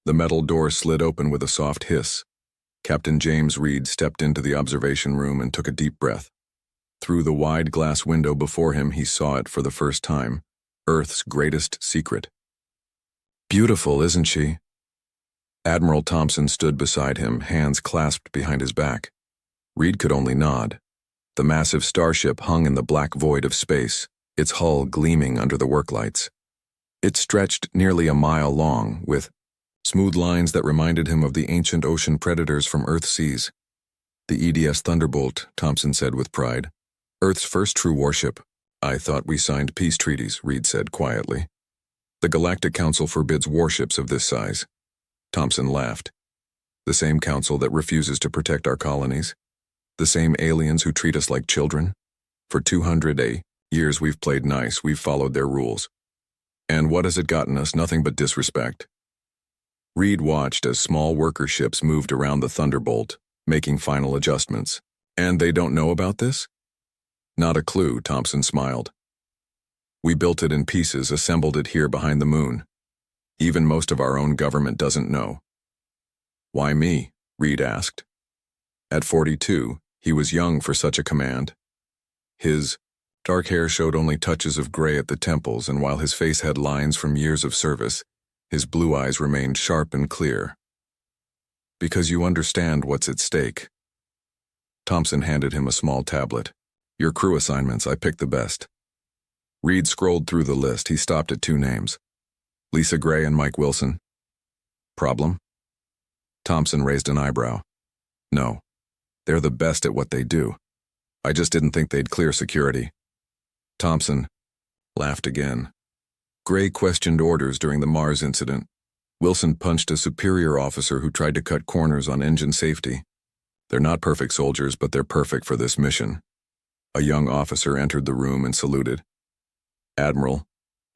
The metal door slid open with a soft hiss. Captain James Reed stepped into the observation room and took a deep breath. Through the wide glass window before him, he saw it for the first time, Earth's greatest secret. "Beautiful, isn't she?" Admiral Thompson stood beside him, hands clasped behind his back. Reed could only nod. The massive starship hung in the black void of space, its hull gleaming under the worklights. It stretched nearly a mile long, with smooth lines that reminded him of the ancient ocean predators from Earth's seas. "The EDS Thunderbolt," Thompson said with pride. "Earth's first true warship." "I thought we signed peace treaties," Reed said quietly. "The Galactic Council forbids warships of this size." Thompson laughed. "The same council that refuses to protect our colonies? The same aliens who treat us like children? For 200 years we've played nice, we've followed their rules. And what has it gotten us? Nothing but disrespect." Reed watched as small worker ships moved around the Thunderbolt, making final adjustments. "And they don't know about this?" "Not a clue," Thompson smiled. "We built it in pieces, assembled it here behind the moon. Even most of our own government doesn't know." "Why me?" Reed asked. At 42, he was young for such a command. His dark hair showed only touches of gray at the temples, and while his face had lines from years of service, his blue eyes remained sharp and clear. "Because you understand what's at stake." Thompson handed him a small tablet. "Your crew assignments, I picked the best." Reed scrolled through the list. He stopped at 2 names. Lisa Gray and Mike Wilson. "Problem?" Thompson raised an eyebrow. "No. They're the best at what they do. I just didn't think they'd clear security." Thompson laughed again. Gray questioned orders during the Mars incident. Wilson punched a superior officer who tried to cut corners on engine safety. "They're not perfect soldiers, but they're perfect for this mission." A young officer entered the room and saluted. "Admiral,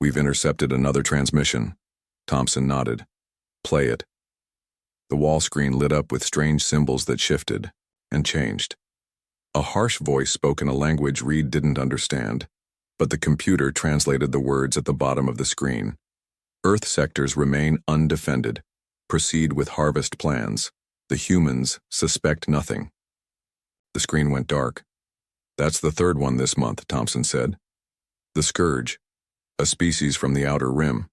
we've intercepted another transmission." Thompson nodded. "Play it." The wall screen lit up with strange symbols that shifted and changed. A harsh voice spoke in a language Reed didn't understand, but the computer translated the words at the bottom of the screen. "Earth sectors remain undefended. Proceed with harvest plans. The humans suspect nothing." The screen went dark. "That's the 3rd one this month," Thompson said. "The Scourge, a species from the outer rim.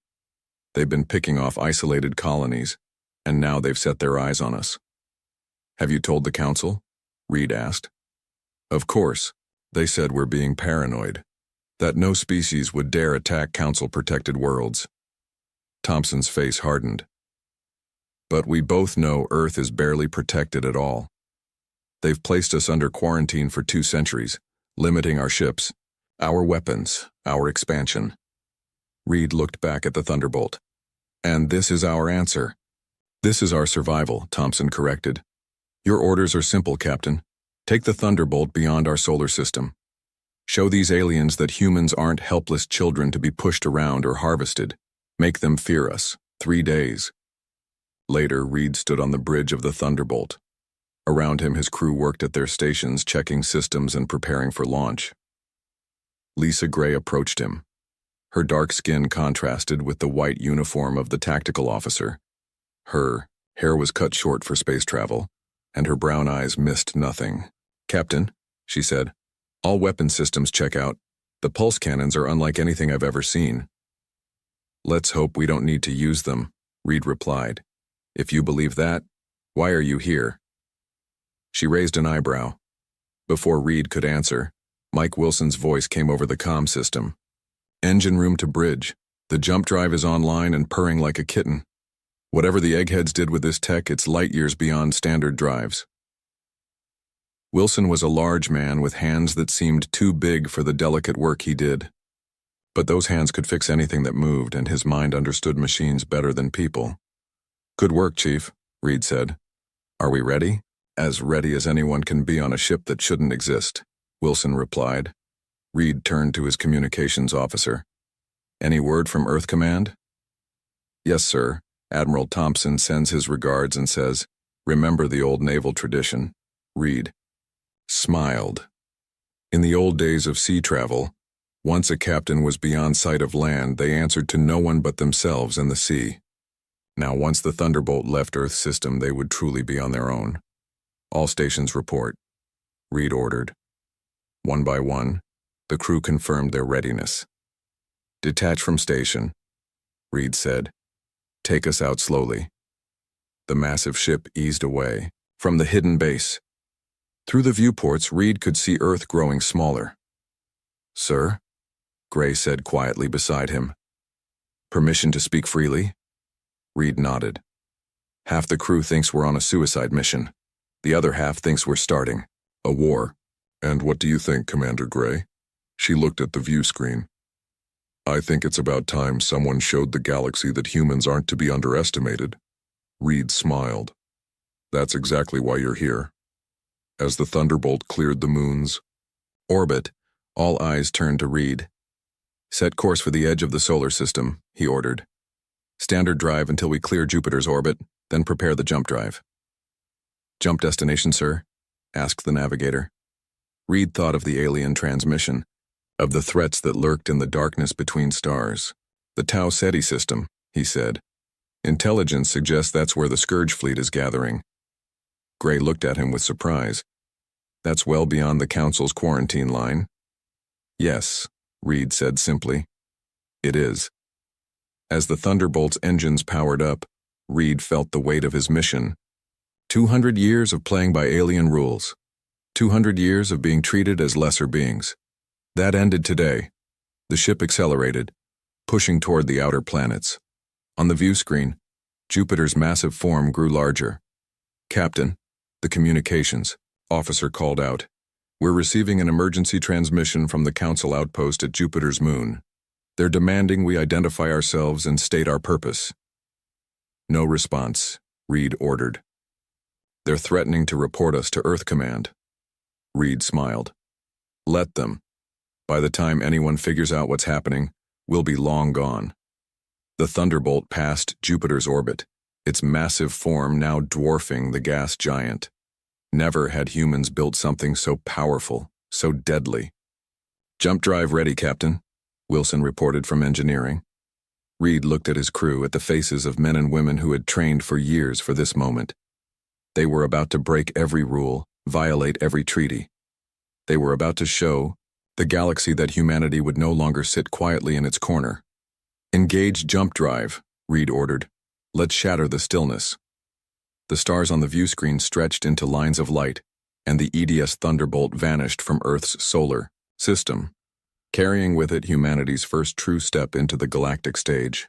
They've been picking off isolated colonies, and now they've set their eyes on us." "Have you told the Council?" Reed asked. "Of course. They said we're being paranoid. That no species would dare attack Council-protected worlds." Thompson's face hardened. "But we both know Earth is barely protected at all. They've placed us under quarantine for 2 centuries, limiting our ships, our weapons, our expansion." Reed looked back at the Thunderbolt. "And this is our answer." "This is our survival," Thompson corrected. "Your orders are simple, Captain. Take the Thunderbolt beyond our solar system. Show these aliens that humans aren't helpless children to be pushed around or harvested. Make them fear us. 3 days. Later, Reed stood on the bridge of the Thunderbolt. Around him, his crew worked at their stations, checking systems and preparing for launch. Lisa Gray approached him. Her dark skin contrasted with the white uniform of the tactical officer. Her hair was cut short for space travel, and her brown eyes missed nothing. "Captain," she said, "all weapon systems check out. The pulse cannons are unlike anything I've ever seen." "Let's hope we don't need to use them," Reed replied. "If you believe that, why are you here?" She raised an eyebrow. Before Reed could answer, Mike Wilson's voice came over the comm system. "Engine room to bridge. The jump drive is online and purring like a kitten. Whatever the eggheads did with this tech, it's light years beyond standard drives." Wilson was a large man with hands that seemed too big for the delicate work he did. But those hands could fix anything that moved, and his mind understood machines better than people. "Good work, Chief," Reed said. "Are we ready?" "As ready as anyone can be on a ship that shouldn't exist," Wilson replied. Reed turned to his communications officer. "Any word from Earth Command?" "Yes, sir. Admiral Thompson sends his regards and says, 'Remember the old naval tradition.'" Reed smiled. In the old days of sea travel, once a captain was beyond sight of land, they answered to no one but themselves and the sea. Now, once the Thunderbolt left Earth's system, they would truly be on their own. All stations report, Reed ordered. One by one, the crew confirmed their readiness. Detach from station, Reed said. Take us out slowly. The massive ship eased away from the hidden base. Through the viewports, Reed could see Earth growing smaller. Sir? Gray said quietly beside him. Permission to speak freely? Reed nodded. Half the crew thinks we're on a suicide mission. The other half thinks we're starting a war. And what do you think, Commander Gray? She looked at the view screen. I think it's about time someone showed the galaxy that humans aren't to be underestimated. Reed smiled. That's exactly why you're here. As the Thunderbolt cleared the moon's orbit, all eyes turned to Reed. Set course for the edge of the solar system, he ordered. Standard drive until we clear Jupiter's orbit, then prepare the jump drive. Jump destination, sir? Asked the navigator. Reed thought of the alien transmission, of the threats that lurked in the darkness between stars. The Tau Ceti system, he said. Intelligence suggests that's where the Scourge fleet is gathering. Gray looked at him with surprise. That's well beyond the Council's quarantine line. Yes, Reed said simply. It is. As the Thunderbolt's engines powered up, Reed felt the weight of his mission. 200 years of playing by alien rules. 200 years of being treated as lesser beings. That ended today. The ship accelerated, pushing toward the outer planets. On the view screen, Jupiter's massive form grew larger. Captain, the communications officer called out. We're receiving an emergency transmission from the Council outpost at Jupiter's moon. They're demanding we identify ourselves and state our purpose. No response, Reed ordered. They're threatening to report us to Earth Command. Reed smiled. Let them. By the time anyone figures out what's happening, we'll be long gone. The Thunderbolt passed Jupiter's orbit, its massive form now dwarfing the gas giant. Never had humans built something so powerful, so deadly. Jump drive ready, Captain, Wilson reported from engineering. Reed looked at his crew, at the faces of men and women who had trained for years for this moment. They were about to break every rule, violate every treaty. They were about to show the galaxy that humanity would no longer sit quietly in its corner. Engage jump drive, Reed ordered. Let's shatter the stillness. The stars on the view screen stretched into lines of light, and the EDS Thunderbolt vanished from Earth's solar system, carrying with it humanity's first true step into the galactic stage.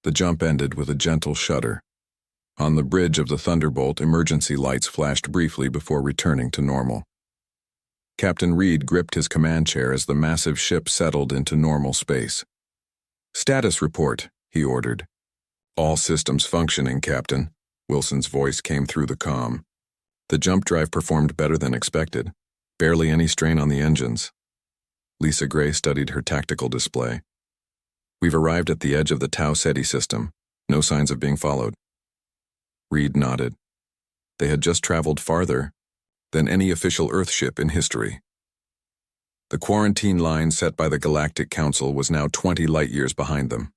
The jump ended with a gentle shudder. On the bridge of the Thunderbolt, emergency lights flashed briefly before returning to normal. Captain Reed gripped his command chair as the massive ship settled into normal space. Status report, he ordered. All systems functioning, Captain. Wilson's voice came through the comm. The jump drive performed better than expected. Barely any strain on the engines. Lisa Gray studied her tactical display. We've arrived at the edge of the Tau Ceti system. No signs of being followed. Reed nodded. They had just traveled farther than any official Earth ship in history. The quarantine line set by the Galactic Council was now 20 light-years behind them.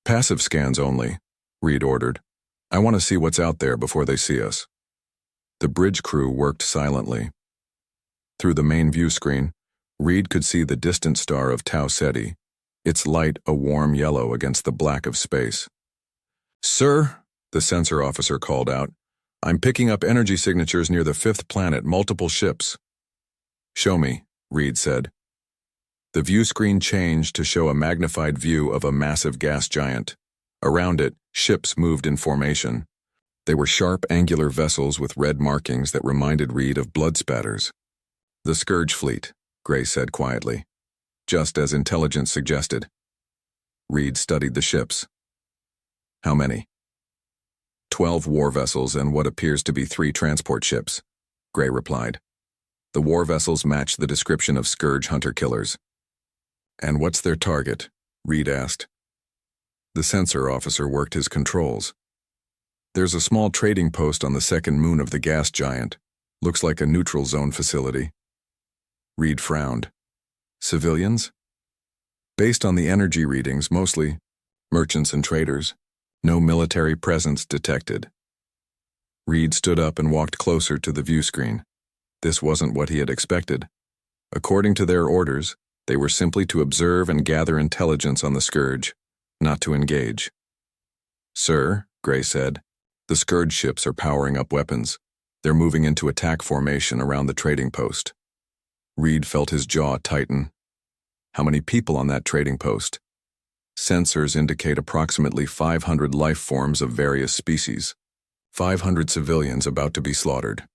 Passive scans only, Reed ordered. I want to see what's out there before they see us. The bridge crew worked silently. Through the main view screen, Reed could see the distant star of Tau Ceti, its light a warm yellow against the black of space. Sir, the sensor officer called out, I'm picking up energy signatures near the 5th planet, multiple ships. Show me, Reed said. The view screen changed to show a magnified view of a massive gas giant. Around it, ships moved in formation. They were sharp, angular vessels with red markings that reminded Reed of blood spatters. The Scourge fleet, Gray said quietly, just as intelligence suggested. Reed studied the ships. How many? 12 war vessels and what appears to be 3 transport ships, Gray replied. The war vessels matched the description of Scourge hunter-killers. And what's their target? Reed asked. The sensor officer worked his controls. There's a small trading post on the second moon of the gas giant. Looks like a neutral zone facility. Reed frowned. Civilians? Based on the energy readings, mostly merchants and traders. No military presence detected. Reed stood up and walked closer to the view screen. This wasn't what he had expected. According to their orders, they were simply to observe and gather intelligence on the Scourge, not to engage. "Sir," Gray said, "the Scourge ships are powering up weapons. They're moving into attack formation around the trading post." Reed felt his jaw tighten. How many people on that trading post? Sensors indicate approximately 500 life forms of various species. 500 civilians about to be slaughtered.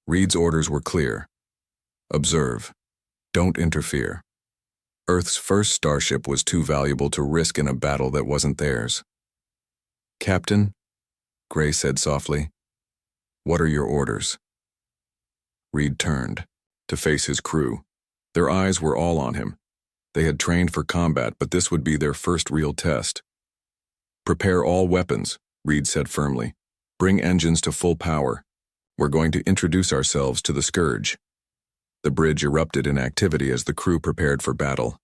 Reed's orders were clear. Observe. Don't interfere. Earth's first starship was too valuable to risk in a battle that wasn't theirs. "Captain," Gray said softly, "what are your orders?" Reed turned to face his crew. Their eyes were all on him. They had trained for combat, but this would be their first real test. "Prepare all weapons," Reed said firmly. "Bring engines to full power. We're going to introduce ourselves to the Scourge." The bridge erupted in activity as the crew prepared for battle.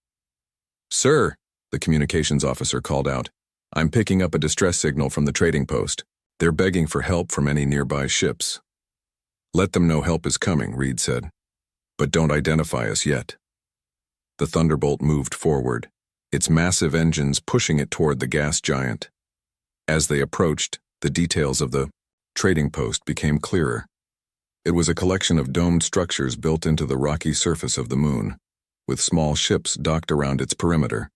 "Sir," the communications officer called out, "I'm picking up a distress signal from the trading post. They're begging for help from any nearby ships." "Let them know help is coming," Reed said. "But don't identify us yet." The Thunderbolt moved forward, its massive engines pushing it toward the gas giant. As they approached, the details of the trading post became clearer. It was a collection of domed structures built into the rocky surface of the moon, with small ships docked around its perimeter.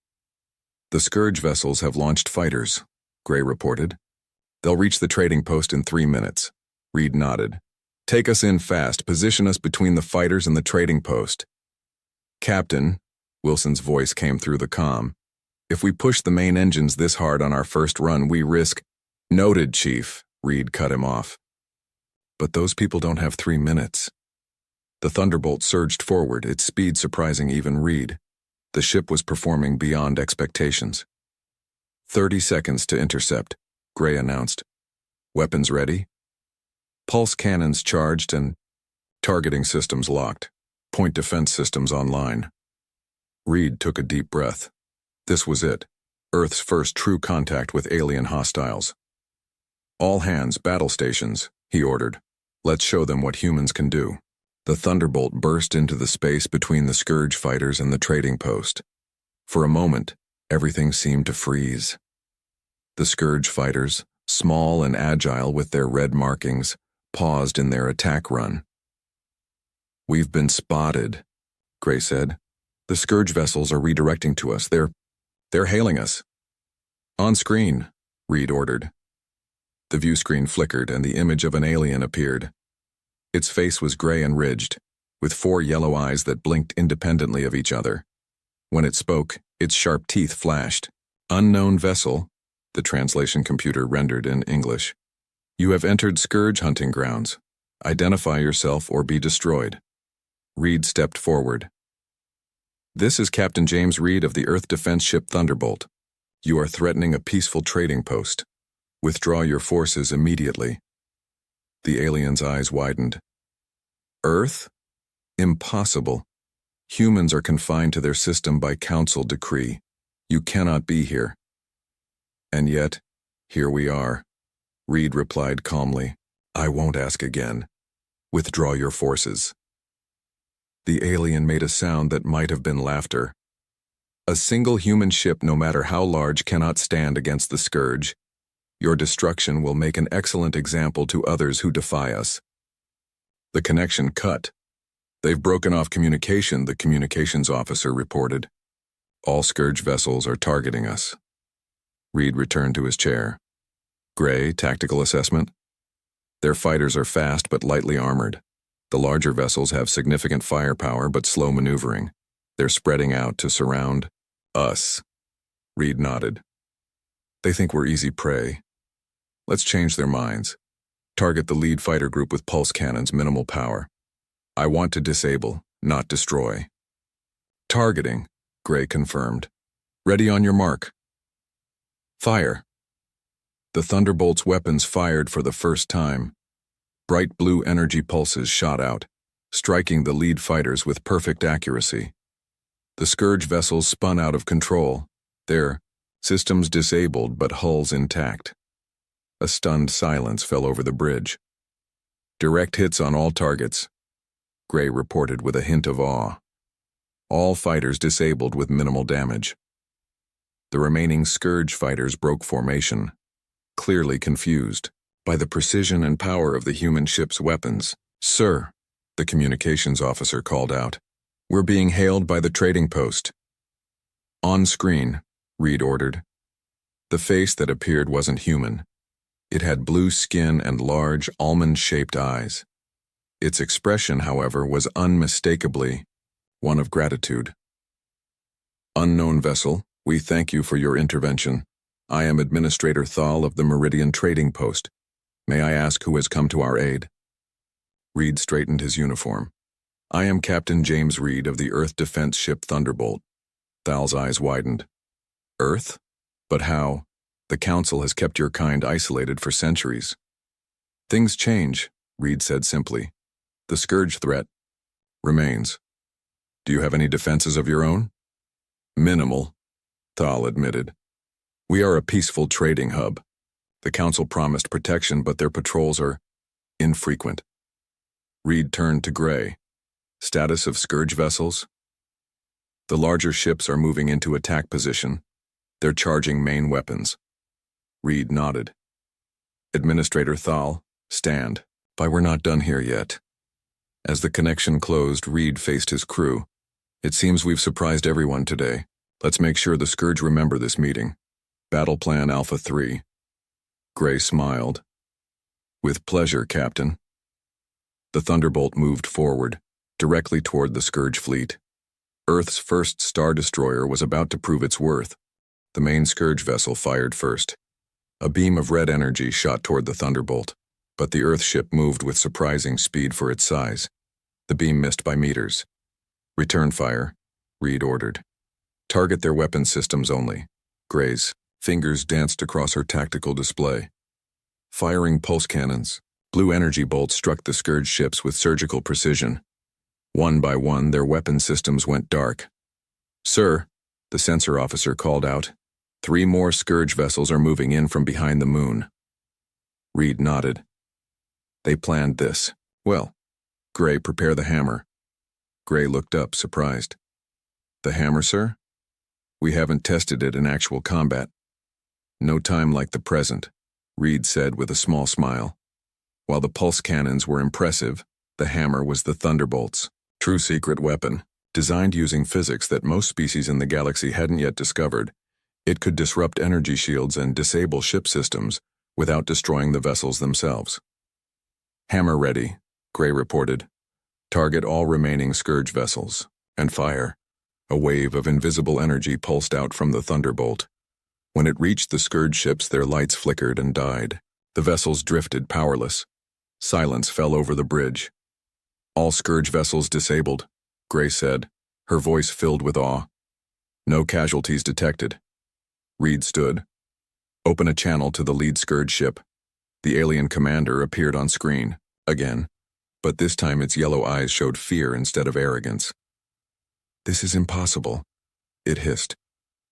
"The Scourge vessels have launched fighters," Gray reported. "They'll reach the trading post in 3 minutes." Reed nodded. "Take us in fast, position us between the fighters and the trading post." "Captain," Wilson's voice came through the comm, "if we push the main engines this hard on our first run, we risk—" "Noted, Chief," Reed cut him off. "But those people don't have 3 minutes." The Thunderbolt surged forward, its speed surprising even Reed. The ship was performing beyond expectations. 30 seconds to intercept, Gray announced. "Weapons ready?" "Pulse cannons charged and targeting systems locked. Point defense systems online." Reed took a deep breath. This was it, Earth's first true contact with alien hostiles. "All hands, battle stations," he ordered. "Let's show them what humans can do." The Thunderbolt burst into the space between the Scourge fighters and the trading post. For a moment, everything seemed to freeze. The Scourge fighters, small and agile with their red markings, paused in their attack run. "We've been spotted," Gray said. "The Scourge vessels are redirecting to us. They're hailing us." "On screen," Reed ordered. The view screen flickered and the image of an alien appeared. Its face was gray and ridged, with 4 yellow eyes that blinked independently of each other. When it spoke, its sharp teeth flashed. "Unknown vessel," the translation computer rendered in English. "You have entered Scourge hunting grounds. Identify yourself or be destroyed." Reed stepped forward. "This is Captain James Reed of the Earth Defense Ship Thunderbolt. You are threatening a peaceful trading post. Withdraw your forces immediately." The alien's eyes widened. "Earth? Impossible. Humans are confined to their system by council decree. You cannot be here." "And yet, here we are," Reed replied calmly. "I won't ask again. Withdraw your forces." The alien made a sound that might have been laughter. "A single human ship, no matter how large, cannot stand against the Scourge. Your destruction will make an excellent example to others who defy us." The connection cut. "They've broken off communication," the communications officer reported. "All Scourge vessels are targeting us." Reed returned to his chair. "Gray, tactical assessment?" "Their fighters are fast but lightly armored. The larger vessels have significant firepower but slow maneuvering. They're spreading out to surround us." Reed nodded. "They think we're easy prey. Let's change their minds. Target the lead fighter group with pulse cannons, minimal power. I want to disable, not destroy." "Targeting," Gray confirmed. "Ready on your mark. Fire." The Thunderbolt's weapons fired for the first time. Bright blue energy pulses shot out, striking the lead fighters with perfect accuracy. The Scourge vessels spun out of control, their systems disabled but hulls intact. A stunned silence fell over the bridge. "Direct hits on all targets," Gray reported with a hint of awe. "All fighters disabled with minimal damage." The remaining Scourge fighters broke formation, clearly confused by the precision and power of the human ship's weapons. "Sir," the communications officer called out, "we're being hailed by the trading post." "On screen," Reed ordered. The face that appeared wasn't human. It had blue skin and large, almond-shaped eyes. Its expression, however, was unmistakably one of gratitude. "Unknown vessel, we thank you for your intervention. I am Administrator Thal of the Meridian Trading Post. May I ask who has come to our aid?" Reed straightened his uniform. "I am Captain James Reed of the Earth defense ship Thunderbolt." Thal's eyes widened. "Earth? But how? The Council has kept your kind isolated for centuries." "Things change," Reed said simply. "The Scourge threat remains. Do you have any defenses of your own?" "Minimal," Thal admitted. "We are a peaceful trading hub. The Council promised protection, but their patrols are infrequent." Reed turned to Gray. "Status of Scourge vessels?" "The larger ships are moving into attack position. They're charging main weapons." Reed nodded. "Administrator Thal, stand. But we're not done here yet." As the connection closed, Reed faced his crew. "It seems we've surprised everyone today. Let's make sure the Scourge remember this meeting. Battle Plan Alpha 3. Gray smiled. "With pleasure, Captain." The Thunderbolt moved forward, directly toward the Scourge fleet. Earth's first Star Destroyer was about to prove its worth. The main Scourge vessel fired first. A beam of red energy shot toward the Thunderbolt, but the Earth ship moved with surprising speed for its size. The beam missed by meters. "Return fire," Reed ordered. "Target their weapon systems only." Gray's fingers danced across her tactical display. Firing pulse cannons, blue energy bolts struck the Scourge ships with surgical precision. One by one, their weapon systems went dark. "Sir," the sensor officer called out, "3 more Scourge vessels are moving in from behind the moon." Reed nodded. "They planned this. Well, Gray, prepare the hammer." Gray looked up, surprised. "The hammer, sir? We haven't tested it in actual combat." "No time like the present," Reed said with a small smile. While the pulse cannons were impressive, the hammer was the Thunderbolt's true secret weapon. Designed using physics that most species in the galaxy hadn't yet discovered, it could disrupt energy shields and disable ship systems without destroying the vessels themselves. "Hammer ready," Gray reported. "Target all remaining Scourge vessels, and fire." A wave of invisible energy pulsed out from the Thunderbolt. When it reached the Scourge ships, their lights flickered and died. The vessels drifted powerless. Silence fell over the bridge. "All Scourge vessels disabled," Gray said, her voice filled with awe. "No casualties detected." Reed stood. "Open a channel to the lead Scourge ship." The alien commander appeared on screen, again, but this time its yellow eyes showed fear instead of arrogance. "This is impossible," it hissed.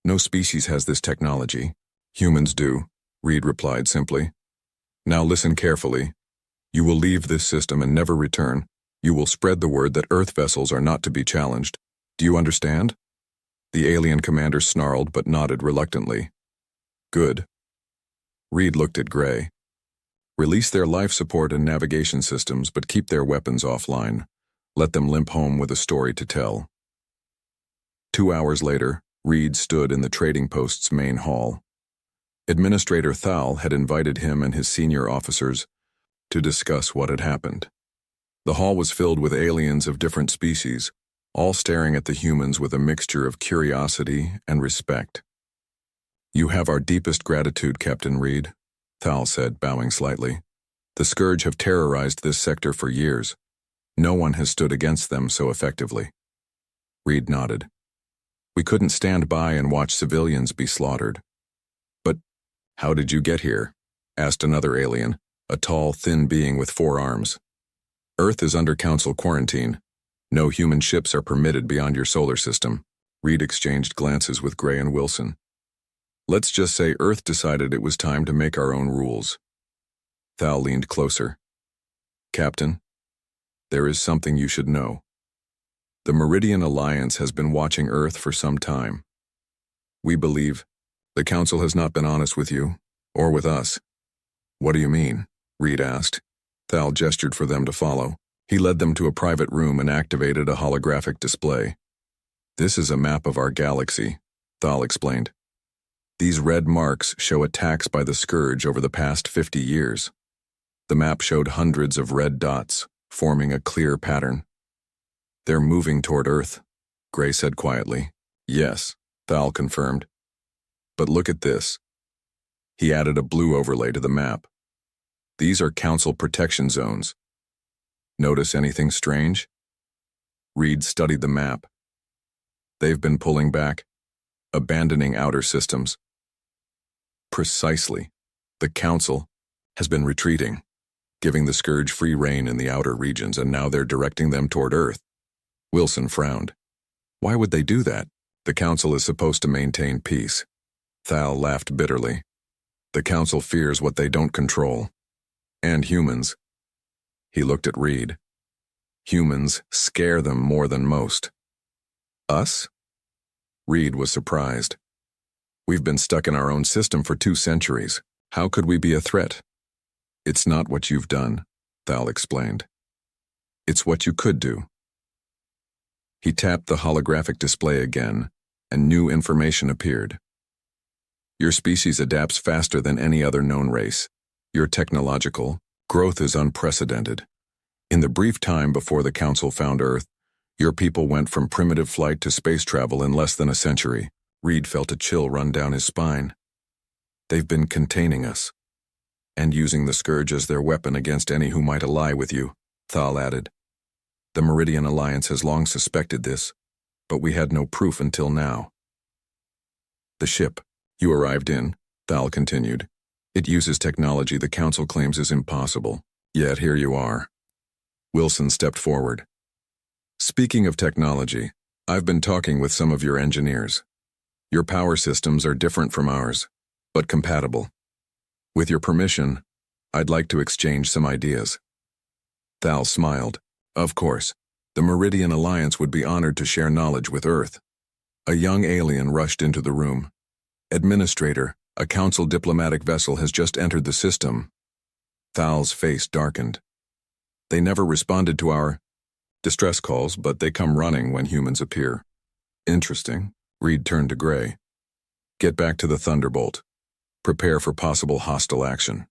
"No species has this technology." "Humans do," Reed replied simply. "Now listen carefully. You will leave this system and never return. You will spread the word that Earth vessels are not to be challenged. Do you understand?" The alien commander snarled but nodded reluctantly. "Good." Reed looked at Gray. "Release their life support and navigation systems, but keep their weapons offline. Let them limp home with a story to tell." 2 hours later, Reed stood in the trading post's main hall. Administrator Thal had invited him and his senior officers to discuss what had happened. The hall was filled with aliens of different species, all staring at the humans with a mixture of curiosity and respect. "You have our deepest gratitude, Captain Reed," Thal said, bowing slightly. "The Scourge have terrorized this sector for years. No one has stood against them so effectively." Reed nodded. "We couldn't stand by and watch civilians be slaughtered." "But how did you get here?" asked another alien, a tall, thin being with 4 arms. "Earth is under Council quarantine. No human ships are permitted beyond your solar system." Reed exchanged glances with Gray and Wilson. "Let's just say Earth decided it was time to make our own rules." Thal leaned closer. Captain, there is something you should know. The Meridian Alliance has been watching Earth for some time. We believe the Council has not been honest with you, or with us. What do you mean? Reed asked. Thal gestured for them to follow. He led them to a private room and activated a holographic display. This is a map of our galaxy, Thal explained. These red marks show attacks by the Scourge over the past 50 years. The map showed hundreds of red dots, forming a clear pattern. They're moving toward Earth, Gray said quietly. Yes, Thal confirmed. But look at this. He added a blue overlay to the map. These are Council protection zones. Notice anything strange? Reed studied the map. They've been pulling back, abandoning outer systems. Precisely. The Council has been retreating, giving the Scourge free rein in the outer regions, and now they're directing them toward Earth. Wilson frowned. Why would they do that? The Council is supposed to maintain peace. Thal laughed bitterly. The Council fears what they don't control. And humans. He looked at Reed. Humans scare them more than most. Us? Reed was surprised. We've been stuck in our own system for 2 centuries. How could we be a threat? It's not what you've done, Thal explained. It's what you could do. He tapped the holographic display again, and new information appeared. Your species adapts faster than any other known race. Your technological growth is unprecedented. In the brief time before the Council found Earth, your people went from primitive flight to space travel in less than a century. Reed felt a chill run down his spine. They've been containing us, and using the Scourge as their weapon against any who might ally with you, Thal added. The Meridian Alliance has long suspected this, but we had no proof until now. The ship you arrived in, Thal continued. It uses technology the Council claims is impossible, yet here you are. Wilson stepped forward. Speaking of technology, I've been talking with some of your engineers. Your power systems are different from ours, but compatible. With your permission, I'd like to exchange some ideas. Thal smiled. Of course, the Meridian Alliance would be honored to share knowledge with Earth. A young alien rushed into the room. Administrator, a Council diplomatic vessel has just entered the system. Thal's face darkened. They never responded to our distress calls, but they come running when humans appear. Interesting. Reed turned to Gray. Get back to the Thunderbolt. Prepare for possible hostile action.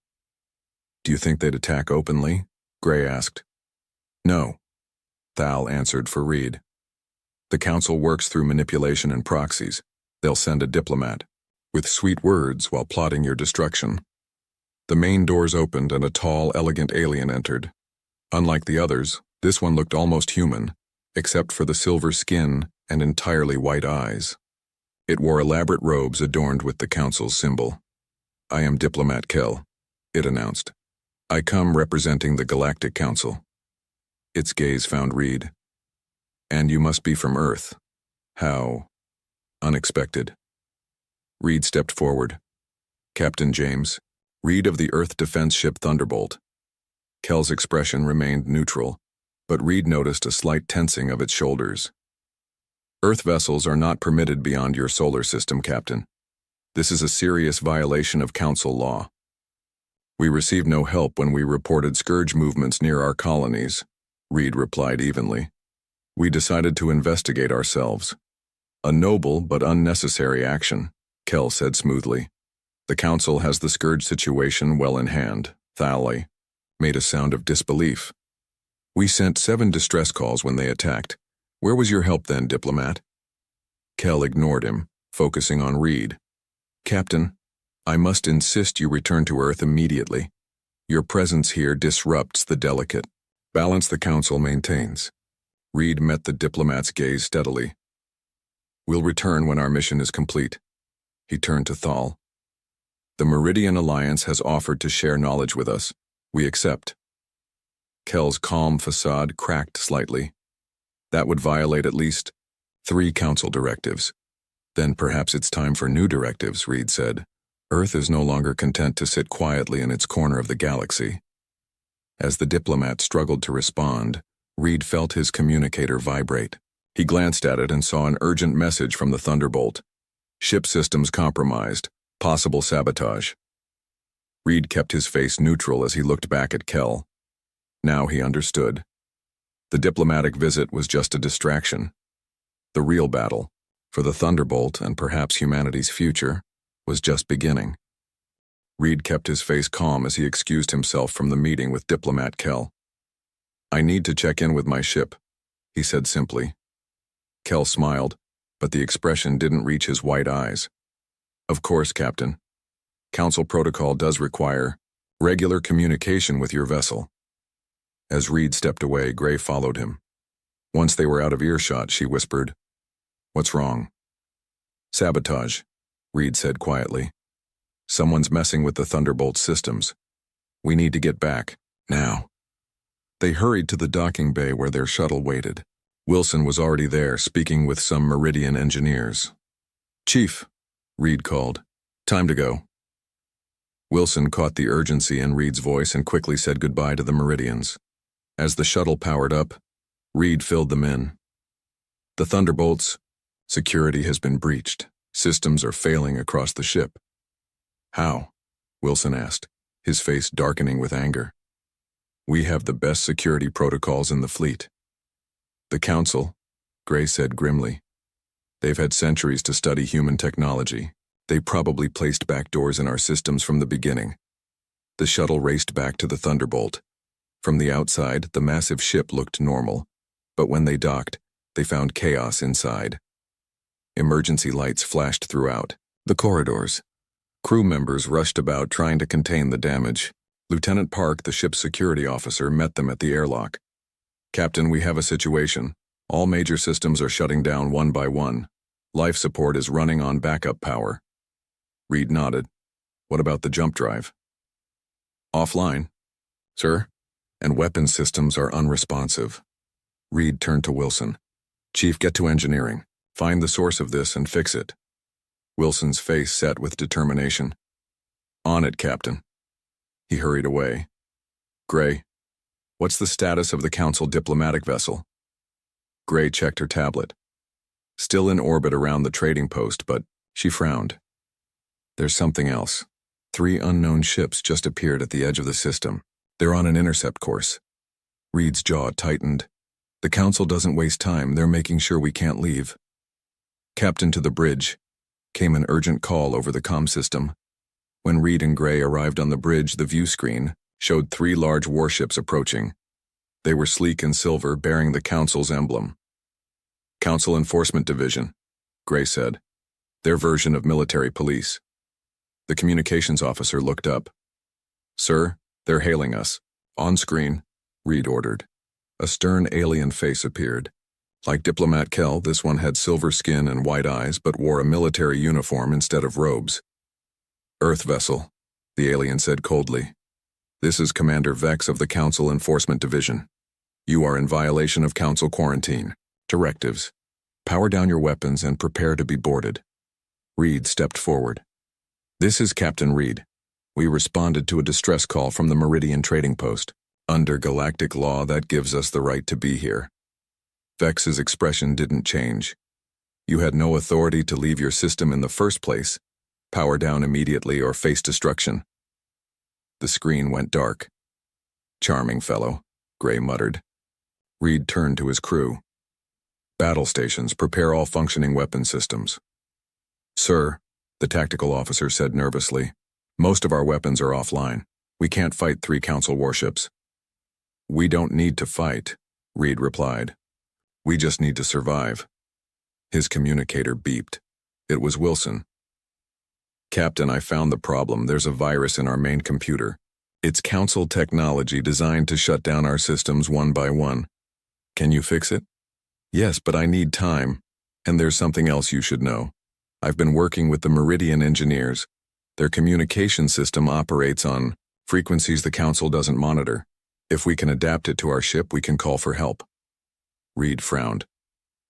Do you think they'd attack openly? Gray asked. No, Thal answered for Reed. The Council works through manipulation and proxies. They'll send a diplomat, with sweet words while plotting your destruction. The main doors opened and a tall, elegant alien entered. Unlike the others, this one looked almost human, except for the silver skin and entirely white eyes. It wore elaborate robes adorned with the Council's symbol. I am Diplomat Kell, it announced. I come representing the Galactic Council. Its gaze found Reed. And you must be from Earth. How unexpected. Reed stepped forward. Captain James, Reed of the Earth defense ship Thunderbolt. Kell's expression remained neutral, but Reed noticed a slight tensing of its shoulders. Earth vessels are not permitted beyond your solar system, Captain. This is a serious violation of Council law. We received no help when we reported Scourge movements near our colonies, Reed replied evenly. We decided to investigate ourselves. A noble but unnecessary action, Kell said smoothly. The Council has the Scourge situation well in hand, Thal made a sound of disbelief. We sent 7 distress calls when they attacked. Where was your help then, Diplomat? Kell ignored him, focusing on Reed. Captain, I must insist you return to Earth immediately. Your presence here disrupts the delicate balance the Council maintains. Reed met the diplomat's gaze steadily. We'll return when our mission is complete. He turned to Thal. The Meridian Alliance has offered to share knowledge with us. We accept. Kell's calm facade cracked slightly. That would violate at least 3 Council directives. Then perhaps it's time for new directives, Reed said. Earth is no longer content to sit quietly in its corner of the galaxy. As the diplomat struggled to respond, Reed felt his communicator vibrate. He glanced at it and saw an urgent message from the Thunderbolt. Ship systems compromised. Possible sabotage. Reed kept his face neutral as he looked back at Kell. Now he understood. The diplomatic visit was just a distraction. The real battle, for the Thunderbolt and perhaps humanity's future, was just beginning. Reed kept his face calm as he excused himself from the meeting with diplomat Kell. "I need to check in with my ship," he said simply. Kell smiled, but the expression didn't reach his white eyes. "Of course, Captain. Council protocol does require regular communication with your vessel." As Reed stepped away, Gray followed him. Once they were out of earshot, she whispered, "What's wrong?" "Sabotage," Reed said quietly. "Someone's messing with the Thunderbolt systems. We need to get back, now." They hurried to the docking bay where their shuttle waited. Wilson was already there, speaking with some Meridian engineers. "Chief," Reed called, "time to go." Wilson caught the urgency in Reed's voice and quickly said goodbye to the Meridians. As the shuttle powered up, Reed filled them in. "The Thunderbolts, security has been breached. Systems are failing across the ship." "How?" Wilson asked, his face darkening with anger. "We have the best security protocols in the fleet." "The Council," Gray said grimly. "They've had centuries to study human technology. They probably placed backdoors in our systems from the beginning." The shuttle raced back to the Thunderbolt. From the outside, the massive ship looked normal, but when they docked, they found chaos inside. Emergency lights flashed throughout the corridors. Crew members rushed about trying to contain the damage. Lieutenant Park, the ship's security officer, met them at the airlock. "Captain, we have a situation. All major systems are shutting down one by one. Life support is running on backup power." Reed nodded. "What about the jump drive?" "Offline, sir, and weapon systems are unresponsive." Reed turned to Wilson. "Chief, get to engineering. Find the source of this and fix it." Wilson's face set with determination. "On it, Captain." He hurried away. "Gray, what's the status of the Council diplomatic vessel?" Gray checked her tablet. "Still in orbit around the trading post, but," she frowned. "There's something else. 3 unknown ships just appeared at the edge of the system. They're on an intercept course." Reed's jaw tightened. "The Council doesn't waste time. They're making sure we can't leave." "Captain, to the bridge," came an urgent call over the comm system. When Reed and Gray arrived on the bridge, the view screen showed 3 large warships approaching. They were sleek and silver, bearing the Council's emblem. "Council Enforcement Division," Gray said. "Their version of military police." The communications officer looked up. "Sir, they're hailing us." "On screen," Reed ordered. A stern alien face appeared. Like Diplomat Kell, this one had silver skin and white eyes, but wore a military uniform instead of robes. "Earth vessel," the alien said coldly. "This is Commander Vex of the Council Enforcement Division. You are in violation of Council quarantine. Directives. Power down your weapons and prepare to be boarded." Reed stepped forward. "This is Captain Reed. We responded to a distress call from the Meridian Trading Post. Under galactic law, that gives us the right to be here." Vex's expression didn't change. "You had no authority to leave your system in the first place. Power down immediately or face destruction." The screen went dark. "Charming fellow," Gray muttered. Reed turned to his crew. "Battle stations, prepare all functioning weapon systems." "Sir," the tactical officer said nervously, "most of our weapons are offline. We can't fight 3 Council warships." "We don't need to fight," Reed replied. "We just need to survive." His communicator beeped. It was Wilson. "Captain, I found the problem. There's a virus in our main computer. It's Council technology designed to shut down our systems one by one. Can you fix it?" "Yes, but I need time. And there's something else you should know. I've been working with the Meridian engineers. Their communication system operates on frequencies the Council doesn't monitor. If we can adapt it to our ship, we can call for help." Reed frowned.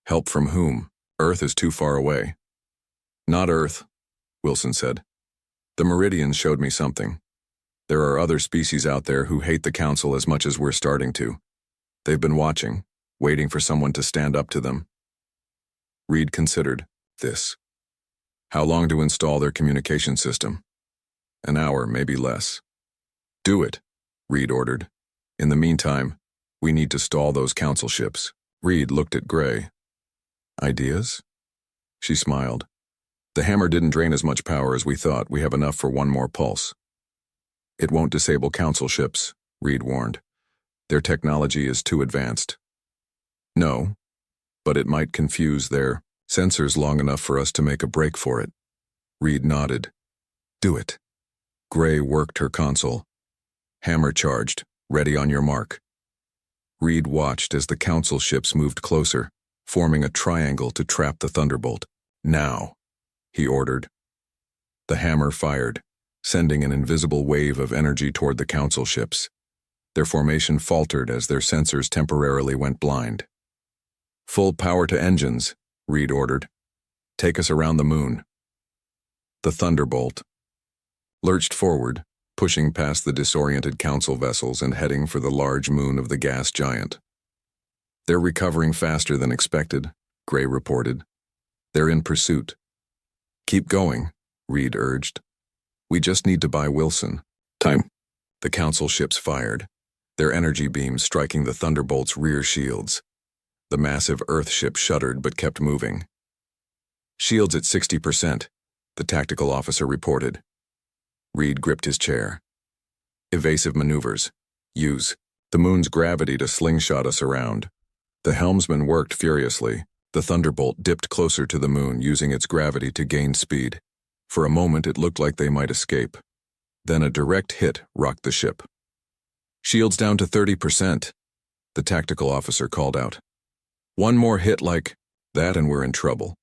"Help from whom? Earth is too far away." "Not Earth," Wilson said. The Meridians showed me something. There are other species out there who hate the Council as much as we're starting to. They've been watching, waiting for someone to stand up to them. Reed considered this. How long to install their communication system? An hour, maybe less. Do it, Reed ordered. In the meantime, we need to stall those Council ships. Reed looked at Gray. Ideas? She smiled. The hammer didn't drain as much power as we thought. We have enough for one more pulse. It won't disable Council ships, Reed warned. Their technology is too advanced. No, but it might confuse their sensors long enough for us to make a break for it. Reed nodded. Do it. Gray worked her console. Hammer charged, ready on your mark. Reed watched as the Council ships moved closer, forming a triangle to trap the Thunderbolt. Now, he ordered. The hammer fired, sending an invisible wave of energy toward the Council ships. Their formation faltered as their sensors temporarily went blind. Full power to engines, Reed ordered. Take us around the moon. The Thunderbolt lurched forward, pushing past the disoriented Council vessels and heading for the large moon of the gas giant. They're recovering faster than expected, Gray reported. They're in pursuit. Keep going, Reed urged. We just need to buy Wilson. Time. The Council ships fired, their energy beams striking the Thunderbolt's rear shields. The massive Earth ship shuddered but kept moving. Shields at 60%, the tactical officer reported. Reed gripped his chair. Evasive maneuvers. Use the moon's gravity to slingshot us around. The helmsman worked furiously. The Thunderbolt dipped closer to the moon, using its gravity to gain speed. For a moment, it looked like they might escape. Then a direct hit rocked the ship. Shields down to 30%, the tactical officer called out. One more hit like that and we're in trouble.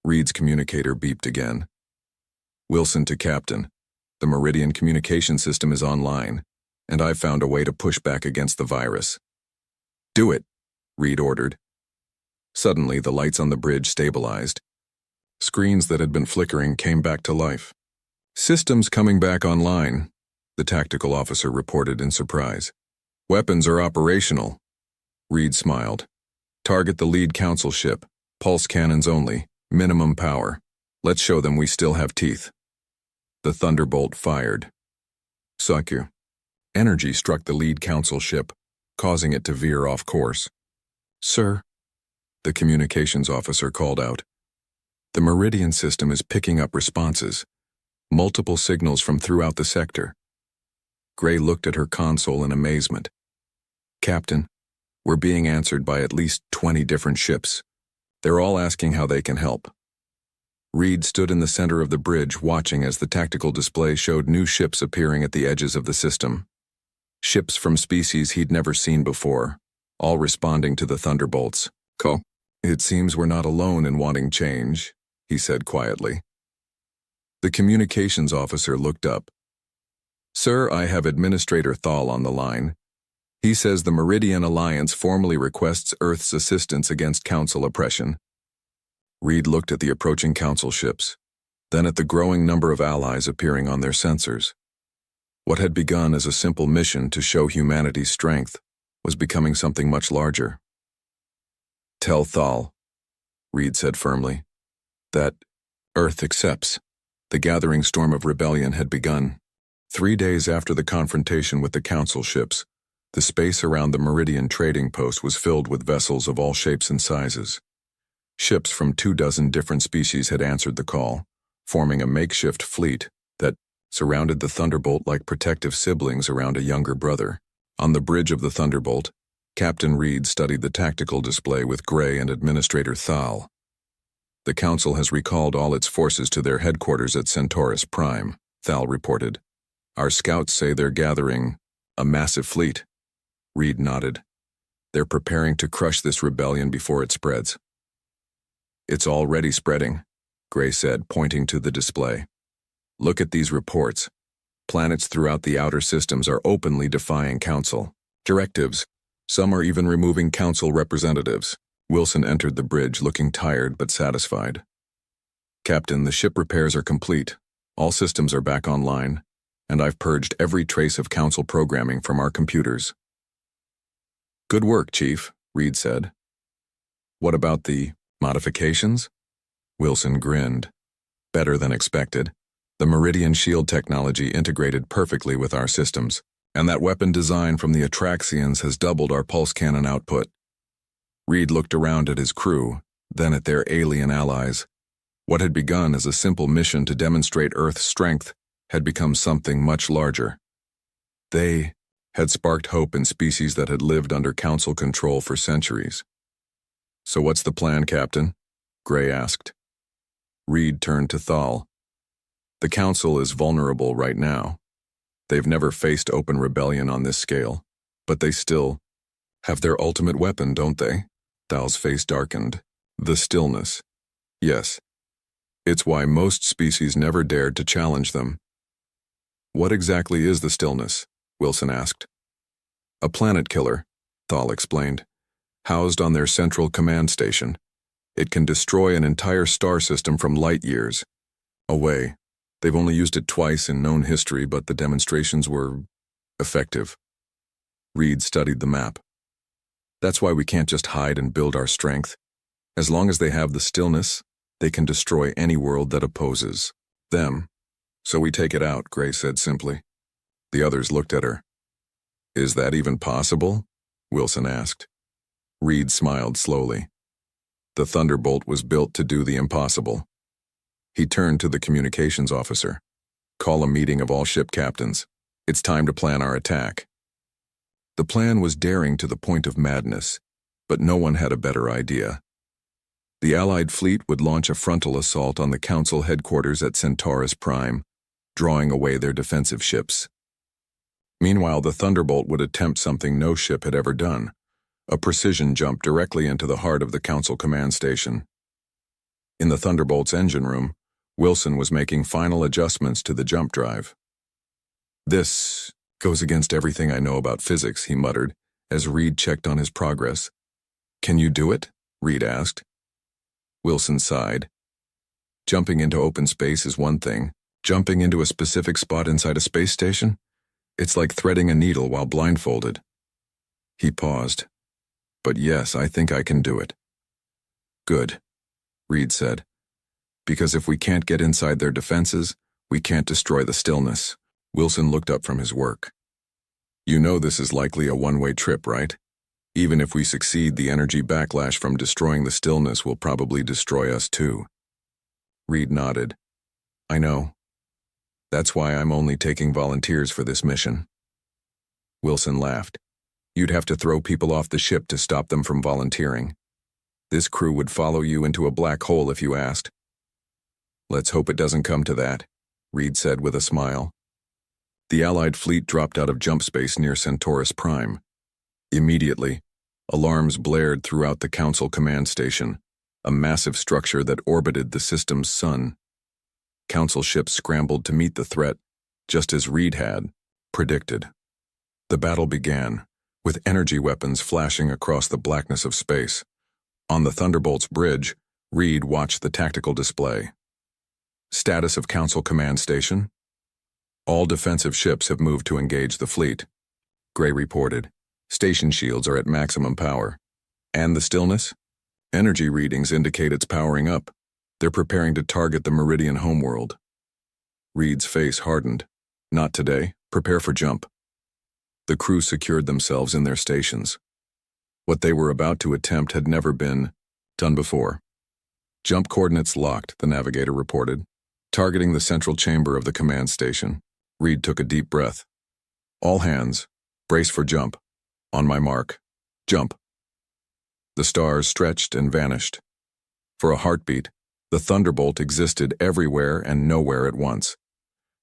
Reed's communicator beeped again. Wilson to Captain. The Meridian communication system is online, and I've found a way to push back against the virus. Do it, Reed ordered. Suddenly, the lights on the bridge stabilized. Screens that had been flickering came back to life. Systems coming back online, the tactical officer reported in surprise. Weapons are operational. Reed smiled. Target the lead Council ship. Pulse cannons only. Minimum power. Let's show them we still have teeth. The Thunderbolt fired. Sucker. Energy struck the lead Council ship, causing it to veer off course. Sir, the communications officer called out. The Meridian system is picking up responses. Multiple signals from throughout the sector. Gray looked at her console in amazement. Captain, we're being answered by at least 20 different ships. They're all asking how they can help. Reed stood in the center of the bridge, watching as the tactical display showed new ships appearing at the edges of the system. Ships from species he'd never seen before, all responding to the Thunderbolts. Call. It seems we're not alone in wanting change, he said quietly. The communications officer looked up. Sir, I have Administrator Thal on the line. He says the Meridian Alliance formally requests Earth's assistance against Council oppression. Reed looked at the approaching Council ships, then at the growing number of allies appearing on their sensors. What had begun as a simple mission to show humanity's strength was becoming something much larger. Tell Thal, Reed said firmly, that Earth accepts. The gathering storm of rebellion had begun. 3 days after the confrontation with the Council ships, the space around the Meridian trading post was filled with vessels of all shapes and sizes. Ships from 24 different species had answered the call, forming a makeshift fleet that surrounded the Thunderbolt like protective siblings around a younger brother. On the bridge of the Thunderbolt, Captain Reed studied the tactical display with Gray and Administrator Thal. The Council has recalled all its forces to their headquarters at Centaurus Prime, Thal reported. Our scouts say they're gathering a massive fleet. Reed nodded. They're preparing to crush this rebellion before it spreads. It's already spreading, Gray said, pointing to the display. Look at these reports. Planets throughout the outer systems are openly defying Council directives. Some are even removing Council representatives. Wilson entered the bridge looking tired but satisfied. Captain, the ship repairs are complete. All systems are back online, and I've purged every trace of Council programming from our computers. Good work, Chief, Reed said. What about the modifications? Wilson grinned. Better than expected. The Meridian shield technology integrated perfectly with our systems, and that weapon design from the Atraxians has doubled our pulse cannon output. Reed looked around at his crew, then at their alien allies. What had begun as a simple mission to demonstrate Earth's strength had become something much larger. They had sparked hope in species that had lived under Council control for centuries. So what's the plan, Captain? Gray asked. Reed turned to Thal. The Council is vulnerable right now. They've never faced open rebellion on this scale, but they still have their ultimate weapon, don't they? Thal's face darkened. The Stillness. Yes. It's why most species never dared to challenge them. What exactly is the Stillness? Wilson asked. A planet killer, Thal explained, housed on their central command station. It can destroy an entire star system from light years away. They've only used it twice in known history, but the demonstrations were effective. Reed studied the map. That's why we can't just hide and build our strength. As long as they have the Stillness, they can destroy any world that opposes them. So we take it out, Gray said simply. The others looked at her. Is that even possible? Wilson asked. Reed smiled slowly. The Thunderbolt was built to do the impossible. He turned to the communications officer. Call a meeting of all ship captains. It's time to plan our attack. The plan was daring to the point of madness, but no one had a better idea. The Allied fleet would launch a frontal assault on the Council headquarters at Centaurus Prime, drawing away their defensive ships. Meanwhile, the Thunderbolt would attempt something no ship had ever done, a precision jump directly into the heart of the Council command station. In the Thunderbolt's engine room, Wilson was making final adjustments to the jump drive. This goes against everything I know about physics, he muttered, as Reed checked on his progress. Can you do it? Reed asked. Wilson sighed. Jumping into open space is one thing. Jumping into a specific spot inside a space station? It's like threading a needle while blindfolded. He paused. But yes, I think I can do it. Good, Reed said. Because if we can't get inside their defenses, we can't destroy the Stillness. Wilson looked up from his work. You know this is likely a one-way trip, right? Even if we succeed, the energy backlash from destroying the Stillness will probably destroy us too. Reed nodded. I know. That's why I'm only taking volunteers for this mission. Wilson laughed. You'd have to throw people off the ship to stop them from volunteering. This crew would follow you into a black hole if you asked. Let's hope it doesn't come to that, Reed said with a smile. The Allied fleet dropped out of jump space near Centaurus Prime. Immediately, alarms blared throughout the Council command station, a massive structure that orbited the system's sun. Council ships scrambled to meet the threat, just as Reed had predicted. The battle began, with energy weapons flashing across the blackness of space. On the Thunderbolt's bridge, Reed watched the tactical display. Status of Council command station. All defensive ships have moved to engage the fleet. Gray reported. Station shields are at maximum power. And the Stillness? Energy readings indicate it's powering up. They're preparing to target the Meridian homeworld. Reed's face hardened. Not today. Prepare for jump. The crew secured themselves in their stations. What they were about to attempt had never been done before. Jump coordinates locked, the navigator reported, targeting the central chamber of the command station. Reed took a deep breath. All hands, brace for jump. On my mark. Jump. The stars stretched and vanished. For a heartbeat, the Thunderbolt existed everywhere and nowhere at once.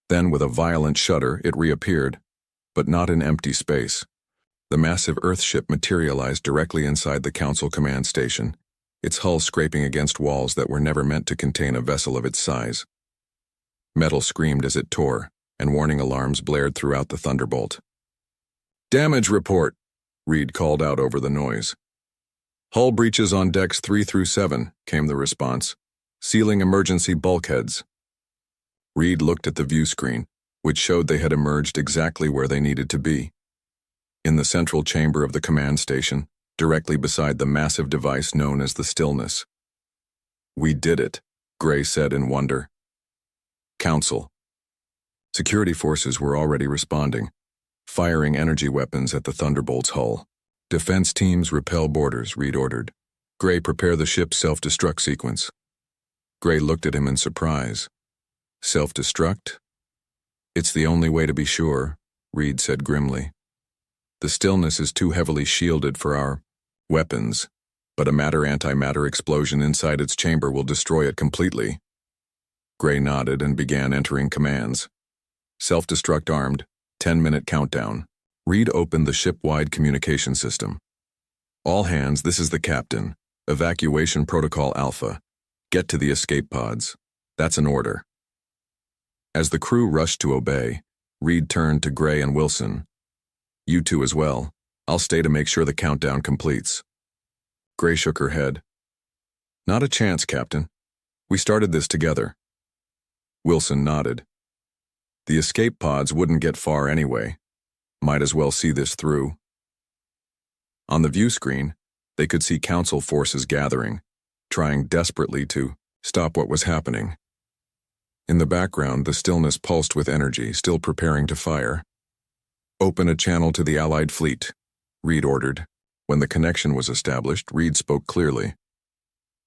Then, with a violent shudder, it reappeared, but not in empty space. The massive Earthship materialized directly inside the Council command station, its hull scraping against walls that were never meant to contain a vessel of its size. Metal screamed as it tore, and warning alarms blared throughout the Thunderbolt. Damage report, Reed called out over the noise. Hull breaches on decks 3 through 7, came the response. Sealing emergency bulkheads. Reed looked at the view screen, which showed they had emerged exactly where they needed to be. In the central chamber of the command station, directly beside the massive device known as the Stillness. "We did it," Gray said in wonder. Council. Security forces were already responding, firing energy weapons at the Thunderbolt's hull. "Defense teams repel boarders," Reed ordered. "Gray, prepare the ship's self-destruct sequence." Gray looked at him in surprise. "Self-destruct? It's the only way to be sure," Reed said grimly. "The Stillness is too heavily shielded for our weapons, but a matter-antimatter explosion inside its chamber will destroy it completely." Gray nodded and began entering commands. "Self-destruct armed, 10-minute countdown." Reed opened the ship-wide communication system. "All hands, this is the captain. Evacuation Protocol Alpha. Get to the escape pods. That's an order." As the crew rushed to obey, Reed turned to Gray and Wilson. "You two as well. I'll stay to make sure the countdown completes." Gray shook her head. "Not a chance, Captain. We started this together." Wilson nodded. "The escape pods wouldn't get far anyway. Might as well see this through." On the view screen, they could see Council forces gathering, trying desperately to stop what was happening. In the background, the Stillness pulsed with energy, still preparing to fire. "Open a channel to the Allied fleet," Reed ordered. When the connection was established, Reed spoke clearly.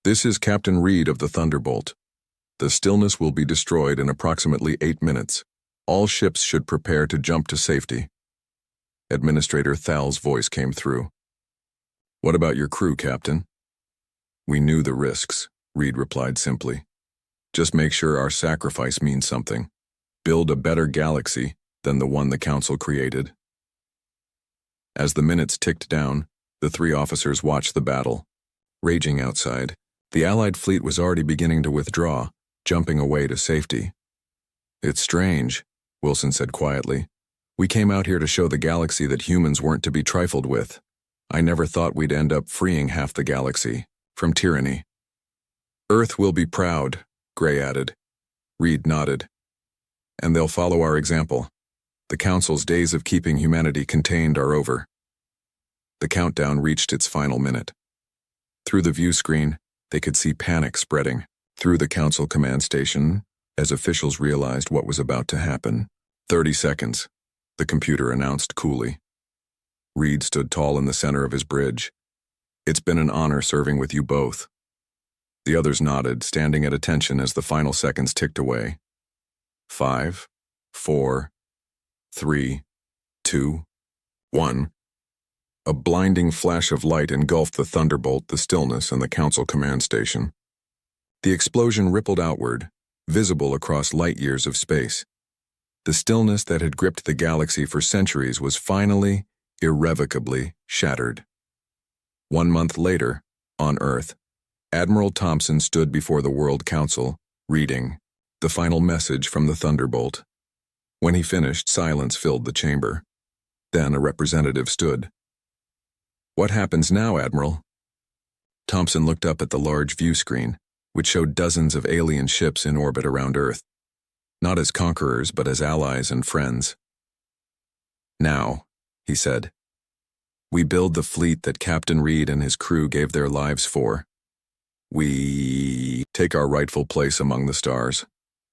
"This is Captain Reed of the Thunderbolt. The Stillness will be destroyed in approximately 8 minutes. All ships should prepare to jump to safety." Administrator Thal's voice came through. "What about your crew, Captain?" "We knew the risks," Reed replied simply. "Just make sure our sacrifice means something. Build a better galaxy than the one the Council created." As the minutes ticked down, the 3 officers watched the battle. Raging outside, the Allied fleet was already beginning to withdraw, jumping away to safety. "It's strange," Wilson said quietly. "We came out here to show the galaxy that humans weren't to be trifled with. I never thought we'd end up freeing half the galaxy from tyranny." "Earth will be proud," Gray added. Reed nodded. "And they'll follow our example. The Council's days of keeping humanity contained are over." The countdown reached its final minute. Through the view screen, they could see panic spreading through the Council command station as officials realized what was about to happen. 30 seconds, the computer announced coolly. Reed stood tall in the center of his bridge. "It's been an honor serving with you both." The others nodded, standing at attention as the final seconds ticked away. 5, 4, 3, 2, 1. A blinding flash of light engulfed the Thunderbolt, the Stillness, and the Council command station. The explosion rippled outward, visible across light years of space. The stillness that had gripped the galaxy for centuries was finally, irrevocably shattered. 1 month later, on Earth, Admiral Thompson stood before the World Council, reading the final message from the Thunderbolt. When he finished, silence filled the chamber. Then a representative stood. "What happens now, Admiral?" Thompson looked up at the large view screen, which showed dozens of alien ships in orbit around Earth, not as conquerors but as allies and friends. "Now," he said, "we build the fleet that Captain Reed and his crew gave their lives for. We take our rightful place among the stars."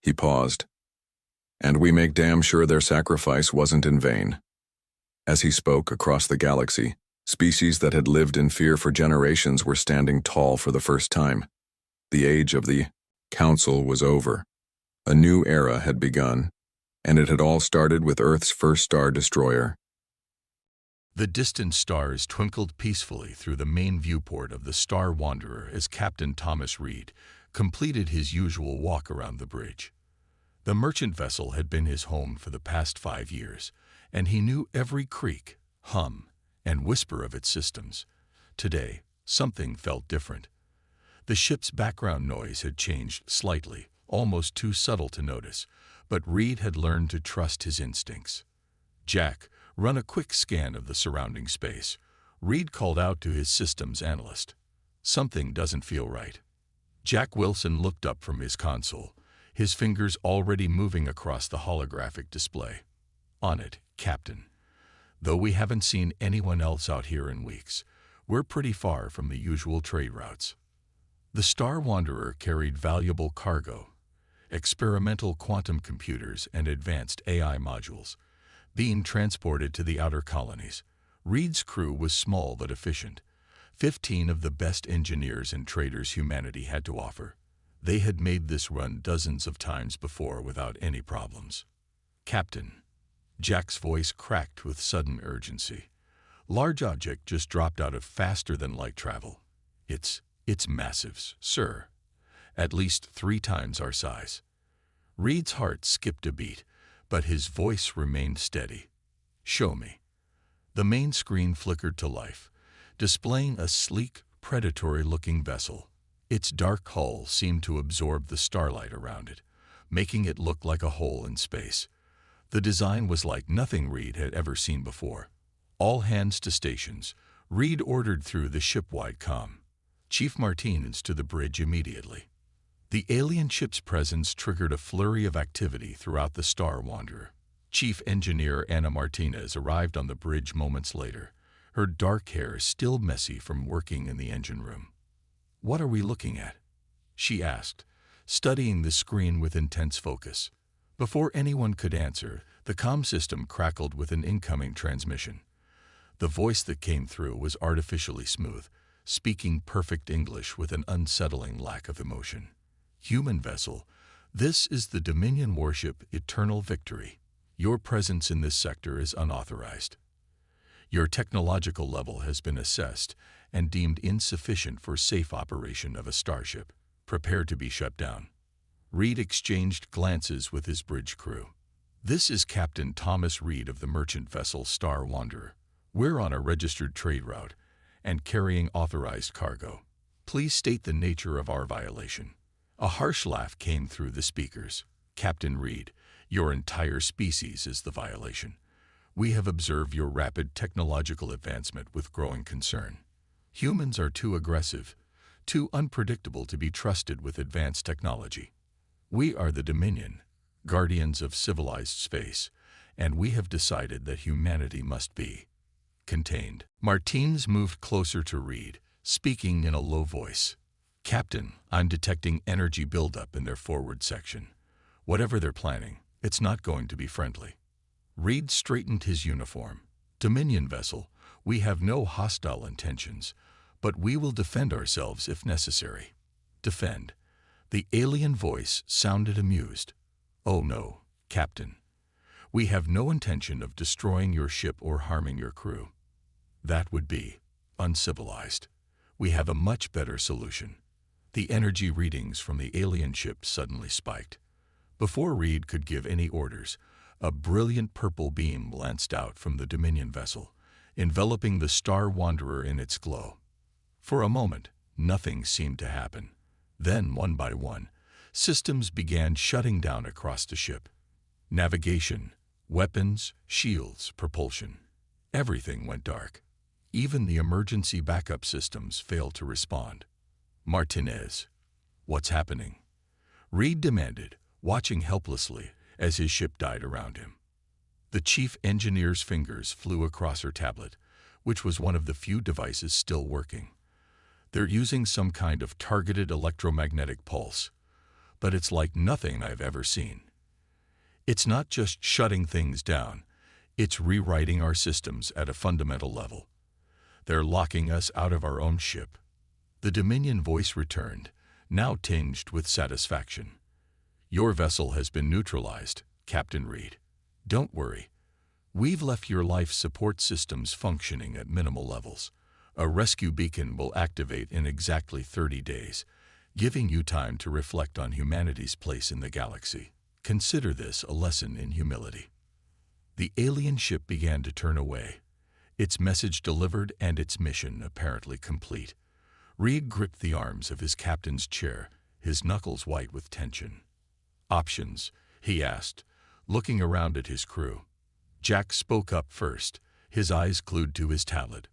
He paused. "And we make damn sure their sacrifice wasn't in vain." As he spoke, across the galaxy, species that had lived in fear for generations were standing tall for the first time. The age of the Council was over. A new era had begun, and it had all started with Earth's first star destroyer. The distant stars twinkled peacefully through the main viewport of the Star Wanderer as Captain Thomas Reed completed his usual walk around the bridge. The merchant vessel had been his home for the past 5 years, and he knew every creak, hum, and whisper of its systems. Today, something felt different. The ship's background noise had changed slightly, almost too subtle to notice, but Reed had learned to trust his instincts. "Jack, run a quick scan of the surrounding space." Reed called out to his systems analyst. "Something doesn't feel right." Jack Wilson looked up from his console. his fingers already moving across the holographic display. On it, Captain. Though we haven't seen anyone else out here in weeks, we're pretty far from the usual trade routes. The Star Wanderer carried valuable cargo, experimental quantum computers and advanced AI modules, being transported to the outer colonies. Reed's crew was small but efficient. 15 of the best engineers and traders humanity had to offer. They had made this run dozens of times before without any problems. Captain. Jack's voice cracked with sudden urgency. Large object just dropped out of faster-than-light travel. It's massive, sir. At least 3 times our size. Reed's heart skipped a beat, but his voice remained steady. Show me. The main screen flickered to life, displaying a sleek, predatory-looking vessel. Its dark hull seemed to absorb the starlight around it, making it look like a hole in space. The design was like nothing Reed had ever seen before. All hands to stations. Reed ordered through the ship-wide comm. Chief Martinez to the bridge immediately. The alien ship's presence triggered a flurry of activity throughout the Star Wanderer. Chief Engineer Anna Martinez arrived on the bridge moments later, her dark hair still messy from working in the engine room. "What are we looking at?" she asked, studying the screen with intense focus. Before anyone could answer, the comm system crackled with an incoming transmission. The voice that came through was artificially smooth, speaking perfect English with an unsettling lack of emotion. "Human vessel, this is the Dominion warship Eternal Victory. Your presence in this sector is unauthorized. Your technological level has been assessed and deemed insufficient for safe operation of a starship. Prepare to be shut down." Reed exchanged glances with his bridge crew. "This is Captain Thomas Reed of the merchant vessel Star Wanderer. We're on a registered trade route and carrying authorized cargo. Please state the nature of our violation." A harsh laugh came through the speakers. "Captain Reed, your entire species is the violation. We have observed your rapid technological advancement with growing concern. Humans are too aggressive, too unpredictable to be trusted with advanced technology. We are the Dominion, guardians of civilized space, and we have decided that humanity must be contained." Martinez moved closer to Reed, speaking in a low voice. "Captain, I'm detecting energy buildup in their forward section. Whatever they're planning, it's not going to be friendly." Reed straightened his uniform. "Dominion vessel, we have no hostile intentions, but we will defend ourselves if necessary." "Defend?" The alien voice sounded amused. "Oh no, Captain. We have no intention of destroying your ship or harming your crew. That would be uncivilized. We have a much better solution." The energy readings from the alien ship suddenly spiked. Before Reed could give any orders, a brilliant purple beam lanced out from the Dominion vessel, enveloping the Star Wanderer in its glow. For a moment, nothing seemed to happen. Then, one by one, systems began shutting down across the ship. Navigation, weapons, shields, propulsion. Everything went dark. Even the emergency backup systems failed to respond. "Martinez, what's happening?" Reed demanded, watching helplessly as his ship died around him. The chief engineer's fingers flew across her tablet, which was one of the few devices still working. "They're using some kind of targeted electromagnetic pulse, but it's like nothing I've ever seen. It's not just shutting things down, it's rewriting our systems at a fundamental level. They're locking us out of our own ship." The Dominion voice returned, now tinged with satisfaction. "Your vessel has been neutralized, Captain Reed. Don't worry. We've left your life support systems functioning at minimal levels. A rescue beacon will activate in exactly 30 days, giving you time to reflect on humanity's place in the galaxy. Consider this a lesson in humility." The alien ship began to turn away, its message delivered and its mission apparently complete. Reed gripped the arms of his captain's chair, his knuckles white with tension. "Options?" he asked, looking around at his crew. Jack spoke up first, his eyes glued to his tablet.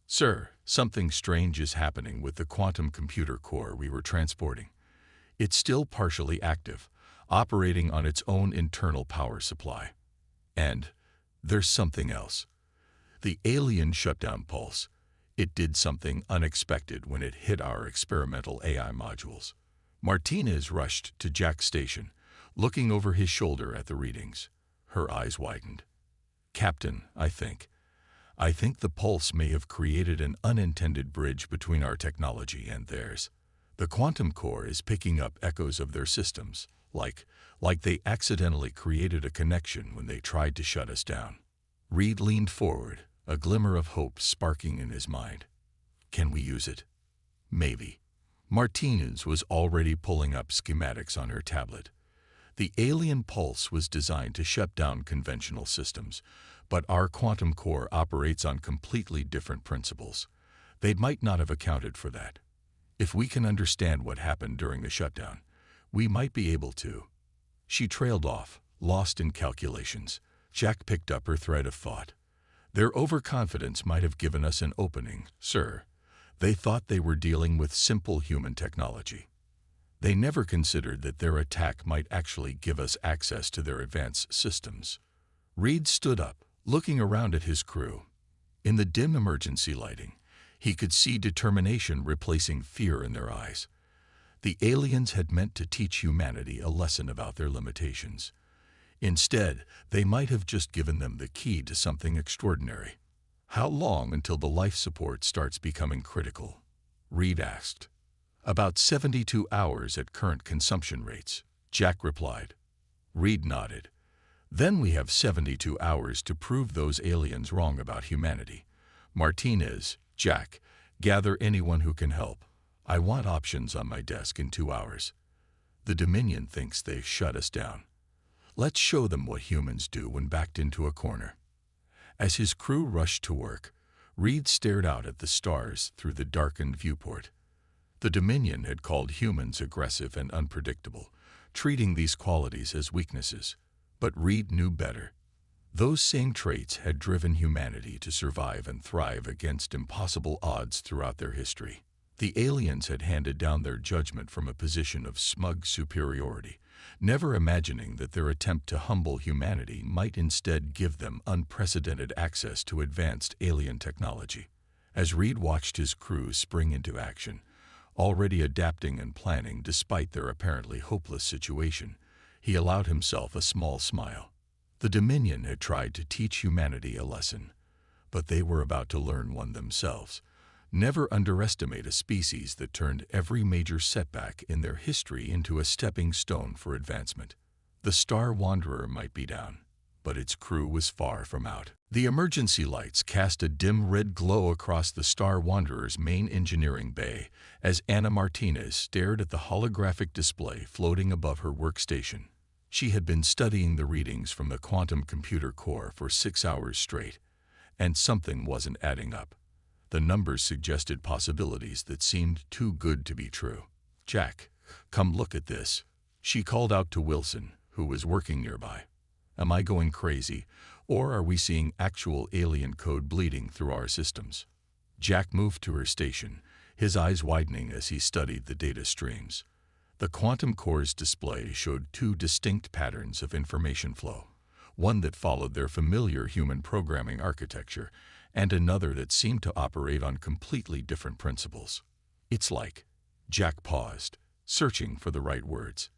"Sir, something strange is happening with the quantum computer core we were transporting. It's still partially active, operating on its own internal power supply. And there's something else. The alien shutdown pulse. It did something unexpected when it hit our experimental AI modules. Martinez rushed to Jack's station, looking over his shoulder at the readings. Her eyes widened. "Captain, I think the pulse may have created an unintended bridge between our technology and theirs. The quantum core is picking up echoes of their systems, like they accidentally created a connection when they tried to shut us down." Reed leaned forward, a glimmer of hope sparking in his mind. "Can we use it?" "Maybe." Martinez was already pulling up schematics on her tablet. The alien pulse was designed to shut down conventional systems, but our quantum core operates on completely different principles. They might not have accounted for that. If we can understand what happened during the shutdown, we might be able to. She trailed off, lost in calculations. Jack picked up her thread of thought. "Their overconfidence might have given us an opening, sir. They thought they were dealing with simple human technology. They never considered that their attack might actually give us access to their advanced systems." Reed stood up, looking around at his crew. In the dim emergency lighting, he could see determination replacing fear in their eyes. The aliens had meant to teach humanity a lesson about their limitations. Instead, they might have just given them the key to something extraordinary. "How long until the life support starts becoming critical?" Reed asked. "About 72 hours at current consumption rates," Jack replied. Reed nodded. "Then we have 72 hours to prove those aliens wrong about humanity. Martinez, Jack, gather anyone who can help. I want options on my desk in 2 hours. The Dominion thinks they've shut us down. Let's show them what humans do when backed into a corner." As his crew rushed to work, Reed stared out at the stars through the darkened viewport. The Dominion had called humans aggressive and unpredictable, treating these qualities as weaknesses. But Reed knew better. Those same traits had driven humanity to survive and thrive against impossible odds throughout their history. The aliens had handed down their judgment from a position of smug superiority, never imagining that their attempt to humble humanity might instead give them unprecedented access to advanced alien technology. As Reed watched his crew spring into action, already adapting and planning despite their apparently hopeless situation, he allowed himself a small smile. The Dominion had tried to teach humanity a lesson, but they were about to learn one themselves. Never underestimate a species that turned every major setback in their history into a stepping stone for advancement. The Star Wanderer might be down, but its crew was far from out. The emergency lights cast a dim red glow across the Star Wanderer's main engineering bay as Anna Martinez stared at the holographic display floating above her workstation. She had been studying the readings from the quantum computer core for 6 hours straight, and something wasn't adding up. The numbers suggested possibilities that seemed too good to be true. "Jack, come look at this," she called out to Wilson, who was working nearby. "Am I going crazy, or are we seeing actual alien code bleeding through our systems?" Jack moved to her station, his eyes widening as he studied the data streams. The quantum core's display showed 2 distinct patterns of information flow, one that followed their familiar human programming architecture, and another that seemed to operate on completely different principles. "It's like," Jack paused, searching for the right words.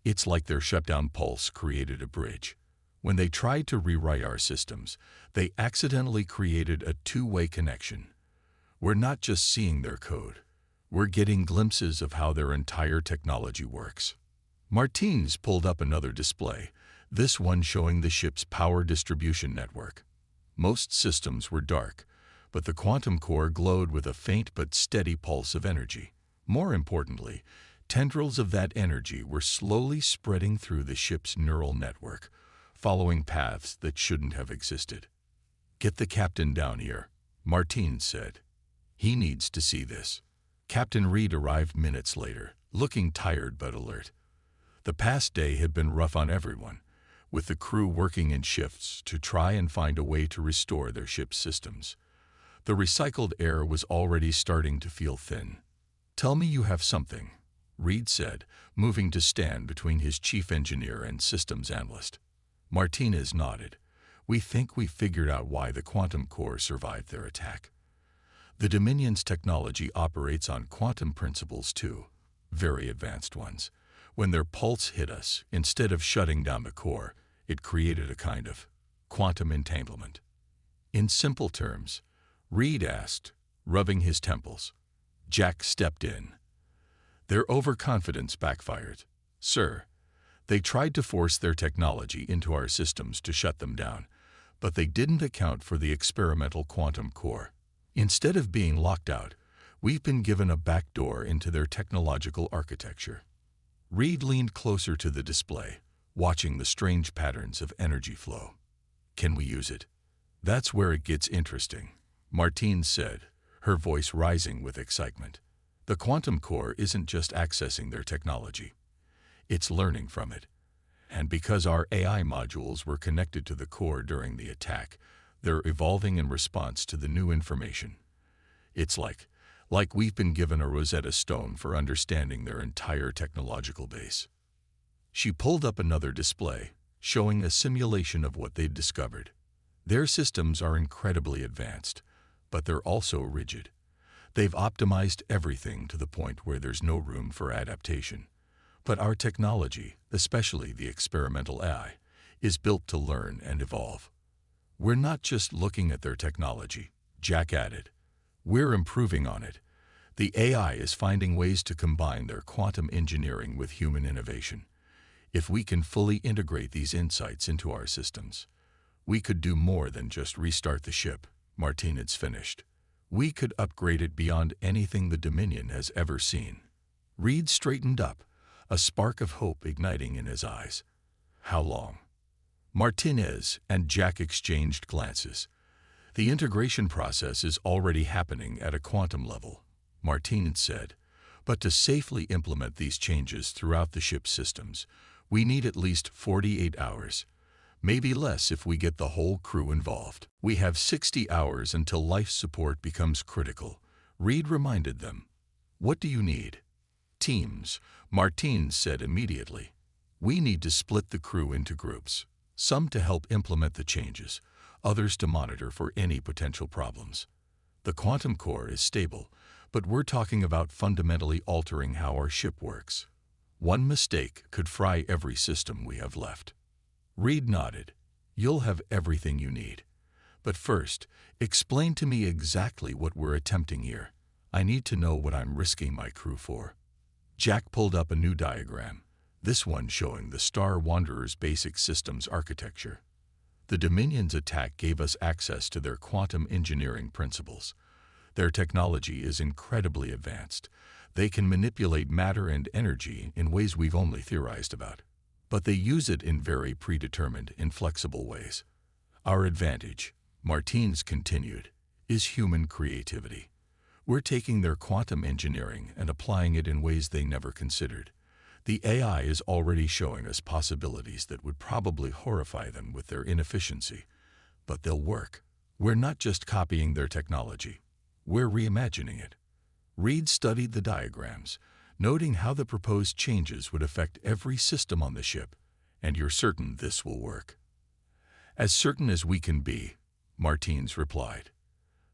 "It's like their shutdown pulse created a bridge. When they tried to rewrite our systems, they accidentally created a two-way connection. We're not just seeing their code. We're getting glimpses of how their entire technology works." Martins pulled up another display, this one showing the ship's power distribution network. Most systems were dark, but the quantum core glowed with a faint but steady pulse of energy. More importantly, tendrils of that energy were slowly spreading through the ship's neural network, following paths that shouldn't have existed. "Get the captain down here," Martins said. "He needs to see this." Captain Reed arrived minutes later, looking tired but alert. The past day had been rough on everyone, with the crew working in shifts to try and find a way to restore their ship's systems. The recycled air was already starting to feel thin. "Tell me you have something," Reed said, moving to stand between his chief engineer and systems analyst. Martinez nodded. We think we figured out why the quantum core survived their attack. The Dominion's technology operates on quantum principles too, very advanced ones. When their pulse hit us, instead of shutting down the core, it created a kind of quantum entanglement. In simple terms, Reed asked, rubbing his temples. Jack stepped in. Their overconfidence backfired. Sir, they tried to force their technology into our systems to shut them down, but they didn't account for the experimental quantum core. Instead of being locked out, we've been given a backdoor into their technological architecture. Reed leaned closer to the display, watching the strange patterns of energy flow. Can we use it? That's where it gets interesting, Martine said, her voice rising with excitement. The quantum core isn't just accessing their technology. It's learning from it. And because our AI modules were connected to the core during the attack, they're evolving in response to the new information. It's like we've been given a Rosetta Stone for understanding their entire technological base. She pulled up another display, showing a simulation of what they'd discovered. Their systems are incredibly advanced, but they're also rigid. They've optimized everything to the point where there's no room for adaptation. But our technology, especially the experimental AI, is built to learn and evolve. We're not just looking at their technology, Jack added. We're improving on it. The AI is finding ways to combine their quantum engineering with human innovation. If we can fully integrate these insights into our systems, we could do more than just restart the ship, Martinez finished. We could upgrade it beyond anything the Dominion has ever seen. Reed straightened up, a spark of hope igniting in his eyes. How long? Martinez and Jack exchanged glances. The integration process is already happening at a quantum level, Martinez said, but to safely implement these changes throughout the ship's systems, we need at least 48 hours. Maybe less if we get the whole crew involved. We have 60 hours until life support becomes critical, Reed reminded them. What do you need? Teams, Martinez said immediately. We need to split the crew into groups, some to help implement the changes, others to monitor for any potential problems. The quantum core is stable, but we're talking about fundamentally altering how our ship works. One mistake could fry every system we have left. Reed nodded. You'll have everything you need. But first, explain to me exactly what we're attempting here. I need to know what I'm risking my crew for. Jack pulled up a new diagram, this one showing the Star Wanderer's basic systems architecture. The Dominion's attack gave us access to their quantum engineering principles. Their technology is incredibly advanced. They can manipulate matter and energy in ways we've only theorized about. But they use it in very predetermined, inflexible ways. Our advantage, Martinez continued, is human creativity. We're taking their quantum engineering and applying it in ways they never considered. The AI is already showing us possibilities that would probably horrify them with their inefficiency, but they'll work. We're not just copying their technology. We're reimagining it. Reed studied the diagrams, noting how the proposed changes would affect every system on the ship, and you're certain this will work. As certain as we can be, Martinez replied.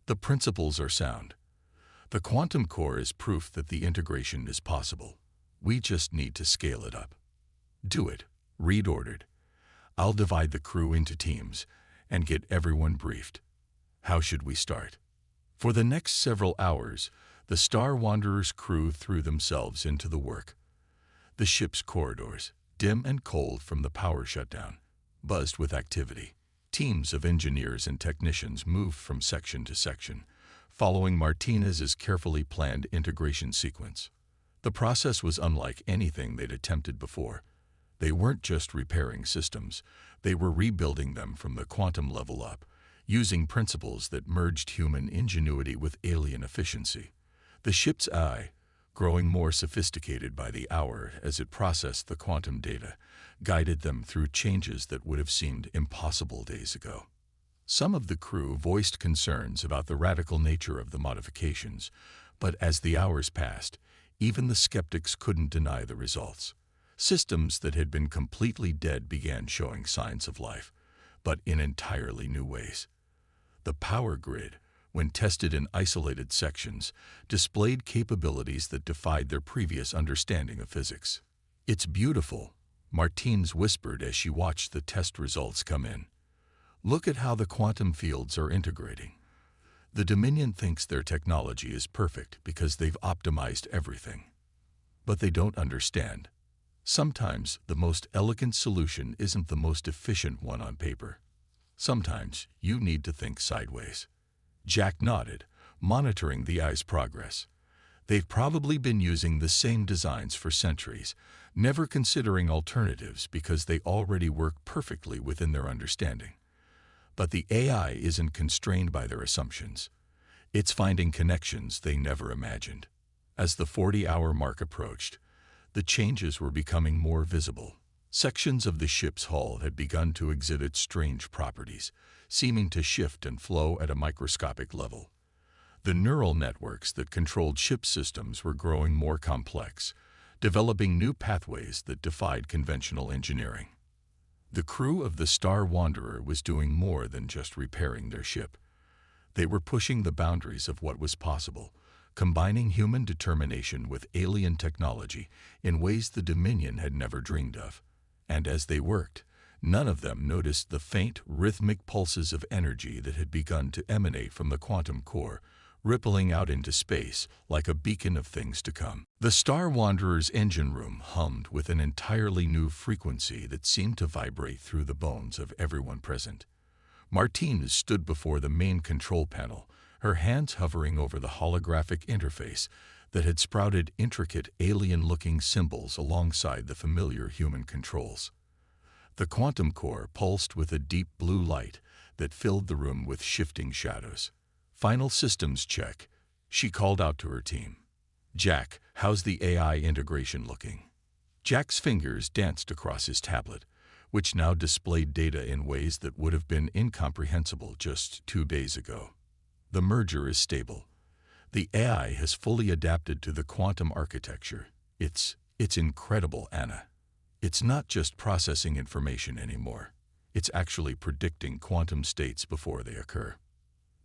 The principles are sound. The quantum core is proof that the integration is possible. We just need to scale it up. Do it, Reed ordered. I'll divide the crew into teams and get everyone briefed. How should we start? For the next several hours, the Star Wanderer's crew threw themselves into the work. The ship's corridors, dim and cold from the power shutdown, buzzed with activity. Teams of engineers and technicians moved from section to section, following Martinez's carefully planned integration sequence. The process was unlike anything they'd attempted before. They weren't just repairing systems, they were rebuilding them from the quantum level up, using principles that merged human ingenuity with alien efficiency. The ship's AI, growing more sophisticated by the hour as it processed the quantum data, guided them through changes that would have seemed impossible days ago. Some of the crew voiced concerns about the radical nature of the modifications, but as the hours passed, Even the skeptics couldn't deny the results. Systems that had been completely dead began showing signs of life, but in entirely new ways. The power grid, when tested in isolated sections, displayed capabilities that defied their previous understanding of physics. "It's beautiful," Martins whispered as she watched the test results come in. "Look at how the quantum fields are integrating." The Dominion thinks their technology is perfect because they've optimized everything. But they don't understand. Sometimes the most elegant solution isn't the most efficient one on paper. Sometimes you need to think sideways. Jack nodded, monitoring the eye's progress. They've probably been using the same designs for centuries, never considering alternatives because they already work perfectly within their understanding. But the AI isn't constrained by their assumptions. It's finding connections they never imagined. As the 40-hour mark approached, the changes were becoming more visible. Sections of the ship's hull had begun to exhibit strange properties, seeming to shift and flow at a microscopic level. The neural networks that controlled ship systems were growing more complex, developing new pathways that defied conventional engineering. The crew of the Star Wanderer was doing more than just repairing their ship. They were pushing the boundaries of what was possible, combining human determination with alien technology in ways the Dominion had never dreamed of. And as they worked, none of them noticed the faint, rhythmic pulses of energy that had begun to emanate from the quantum core, rippling out into space like a beacon of things to come. The Star Wanderer's engine room hummed with an entirely new frequency that seemed to vibrate through the bones of everyone present. Martins stood before the main control panel, her hands hovering over the holographic interface that had sprouted intricate, alien-looking symbols alongside the familiar human controls. The quantum core pulsed with a deep blue light that filled the room with shifting shadows. "Final systems check," she called out to her team. "Jack, how's the AI integration looking?" Jack's fingers danced across his tablet, which now displayed data in ways that would have been incomprehensible just 2 days ago. "The merger is stable. The AI has fully adapted to the quantum architecture. It's incredible, Anna. It's not just processing information anymore. It's actually predicting quantum states before they occur."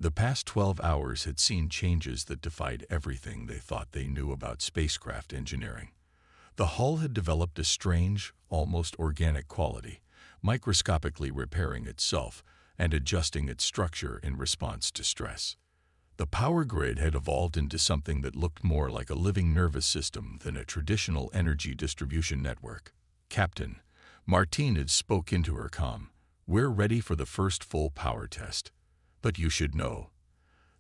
The past 12 hours had seen changes that defied everything they thought they knew about spacecraft engineering. The hull had developed a strange, almost organic quality, microscopically repairing itself and adjusting its structure in response to stress. The power grid had evolved into something that looked more like a living nervous system than a traditional energy distribution network. "Captain," Martinez spoke into her comm, "we're ready for the first full power test. But you should know,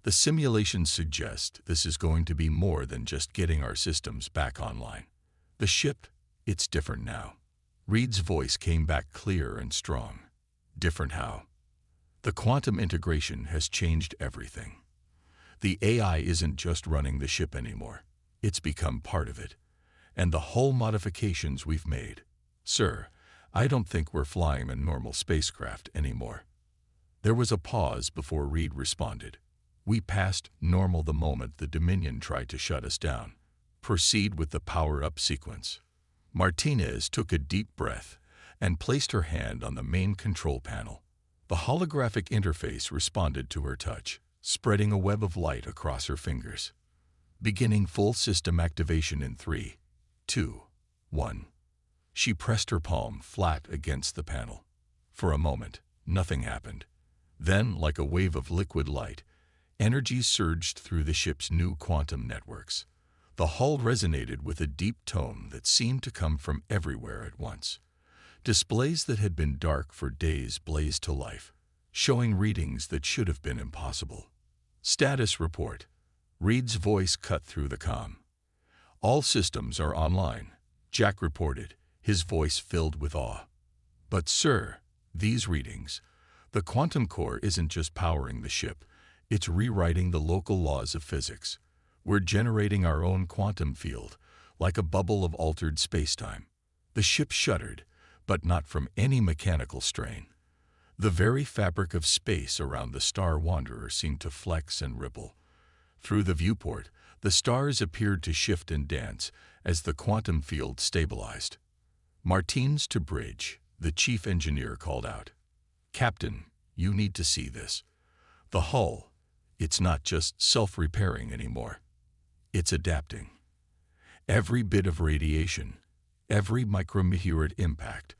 the simulations suggest this is going to be more than just getting our systems back online. The ship, it's different now." Reed's voice came back clear and strong. "Different how?" "The quantum integration has changed everything. The AI isn't just running the ship anymore. It's become part of it. And the hull modifications we've made. Sir, I don't think we're flying a normal spacecraft anymore." There was a pause before Reed responded. "We passed normal the moment the Dominion tried to shut us down. Proceed with the power-up sequence." Martinez took a deep breath and placed her hand on the main control panel. The holographic interface responded to her touch, spreading a web of light across her fingers. "Beginning full system activation in 3, 2, 1. She pressed her palm flat against the panel. For a moment, nothing happened. Then, like a wave of liquid light, energy surged through the ship's new quantum networks. The hull resonated with a deep tone that seemed to come from everywhere at once. Displays that had been dark for days blazed to life, showing readings that should have been impossible. "Status report." Reed's voice cut through the comm. "All systems are online," Jack reported, his voice filled with awe. "But sir, these readings, the quantum core isn't just powering the ship, it's rewriting the local laws of physics. We're generating our own quantum field, like a bubble of altered spacetime." The ship shuddered, but not from any mechanical strain. The very fabric of space around the Star Wanderer seemed to flex and ripple. Through the viewport, the stars appeared to shift and dance as the quantum field stabilized. "Martins to bridge," the chief engineer called out. "Captain, you need to see this. The hull, it's not just self-repairing anymore. It's adapting. Every bit of radiation, every micrometeorite impact,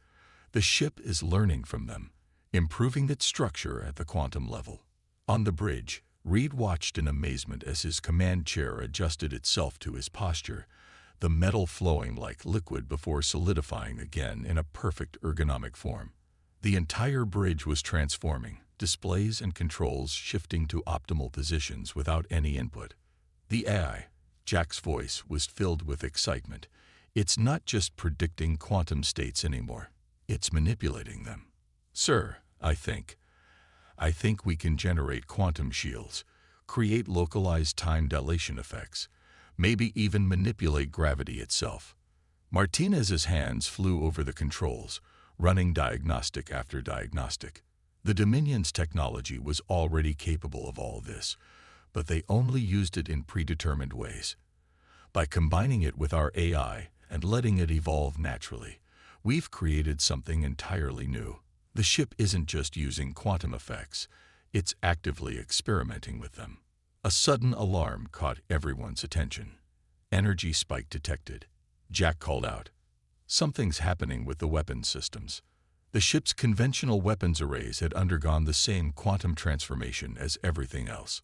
the ship is learning from them, improving its structure at the quantum level." On the bridge, Reed watched in amazement as his command chair adjusted itself to his posture, the metal flowing like liquid before solidifying again in a perfect ergonomic form. The entire bridge was transforming, displays and controls shifting to optimal positions without any input. The AI, Jack's voice was filled with excitement. It's not just predicting quantum states anymore. It's manipulating them. "Sir, I think we can generate quantum shields, create localized time dilation effects, maybe even manipulate gravity itself." Martinez's hands flew over the controls, running diagnostic after diagnostic. The Dominion's technology was already capable of all this, but they only used it in predetermined ways. By combining it with our AI and letting it evolve naturally, we've created something entirely new. The ship isn't just using quantum effects, it's actively experimenting with them. A sudden alarm caught everyone's attention. "Energy spike detected," Jack called out. "Something's happening with the weapons systems." The ship's conventional weapons arrays had undergone the same quantum transformation as everything else.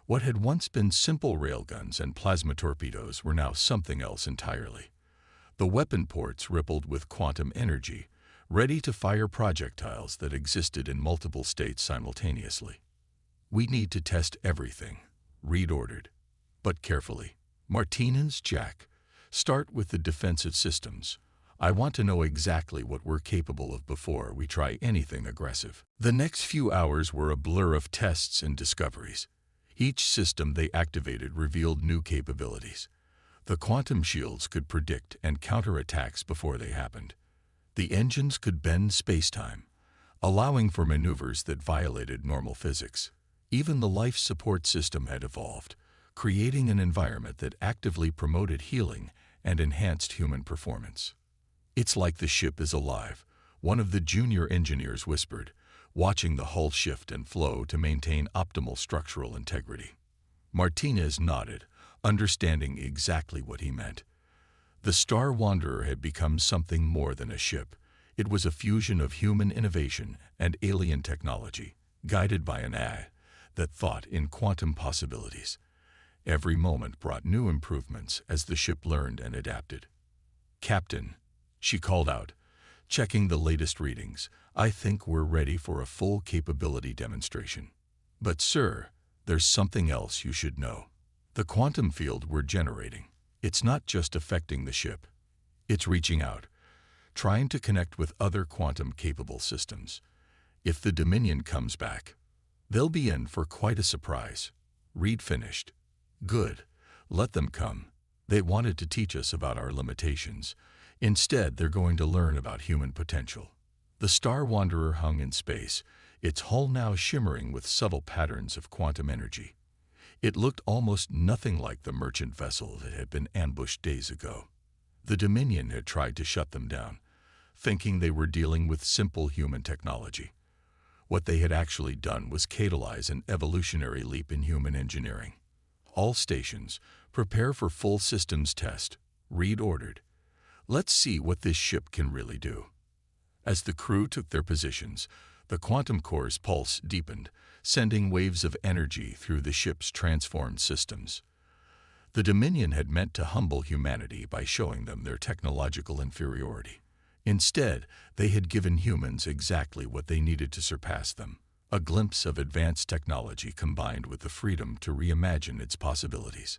What had once been simple railguns and plasma torpedoes were now something else entirely. The weapon ports rippled with quantum energy, ready to fire projectiles that existed in multiple states simultaneously. "We need to test everything," Reed ordered. "But carefully. Martinez, Jack, start with the defensive systems. I want to know exactly what we're capable of before we try anything aggressive." The next few hours were a blur of tests and discoveries. Each system they activated revealed new capabilities. The quantum shields could predict and counter attacks before they happened. The engines could bend space-time, allowing for maneuvers that violated normal physics. Even the life support system had evolved, creating an environment that actively promoted healing and enhanced human performance. "It's like the ship is alive," one of the junior engineers whispered, watching the hull shift and flow to maintain optimal structural integrity. Martinez nodded, understanding exactly what he meant. The Star Wanderer had become something more than a ship. It was a fusion of human innovation and alien technology, guided by an AI that thought in quantum possibilities. Every moment brought new improvements as the ship learned and adapted. "Captain," she called out, checking the latest readings, "I think we're ready for a full capability demonstration. But sir, there's something else you should know. The quantum field we're generating, it's not just affecting the ship. It's reaching out, trying to connect with other quantum-capable systems. If the Dominion comes back, they'll be in for quite a surprise." Reed finished. "Good. Let them come. They wanted to teach us about our limitations. Instead, they're going to learn about human potential." The Star Wanderer hung in space, its hull now shimmering with subtle patterns of quantum energy. It looked almost nothing like the merchant vessel that had been ambushed days ago. The Dominion had tried to shut them down, thinking they were dealing with simple human technology. What they had actually done was catalyze an evolutionary leap in human engineering. "All stations, prepare for full systems test," Reed ordered. "Let's see what this ship can really do." As the crew took their positions, the quantum core's pulse deepened, sending waves of energy through the ship's transformed systems. The Dominion had meant to humble humanity by showing them their technological inferiority. Instead, they had given humans exactly what they needed to surpass them: a glimpse of advanced technology combined with the freedom to reimagine its possibilities.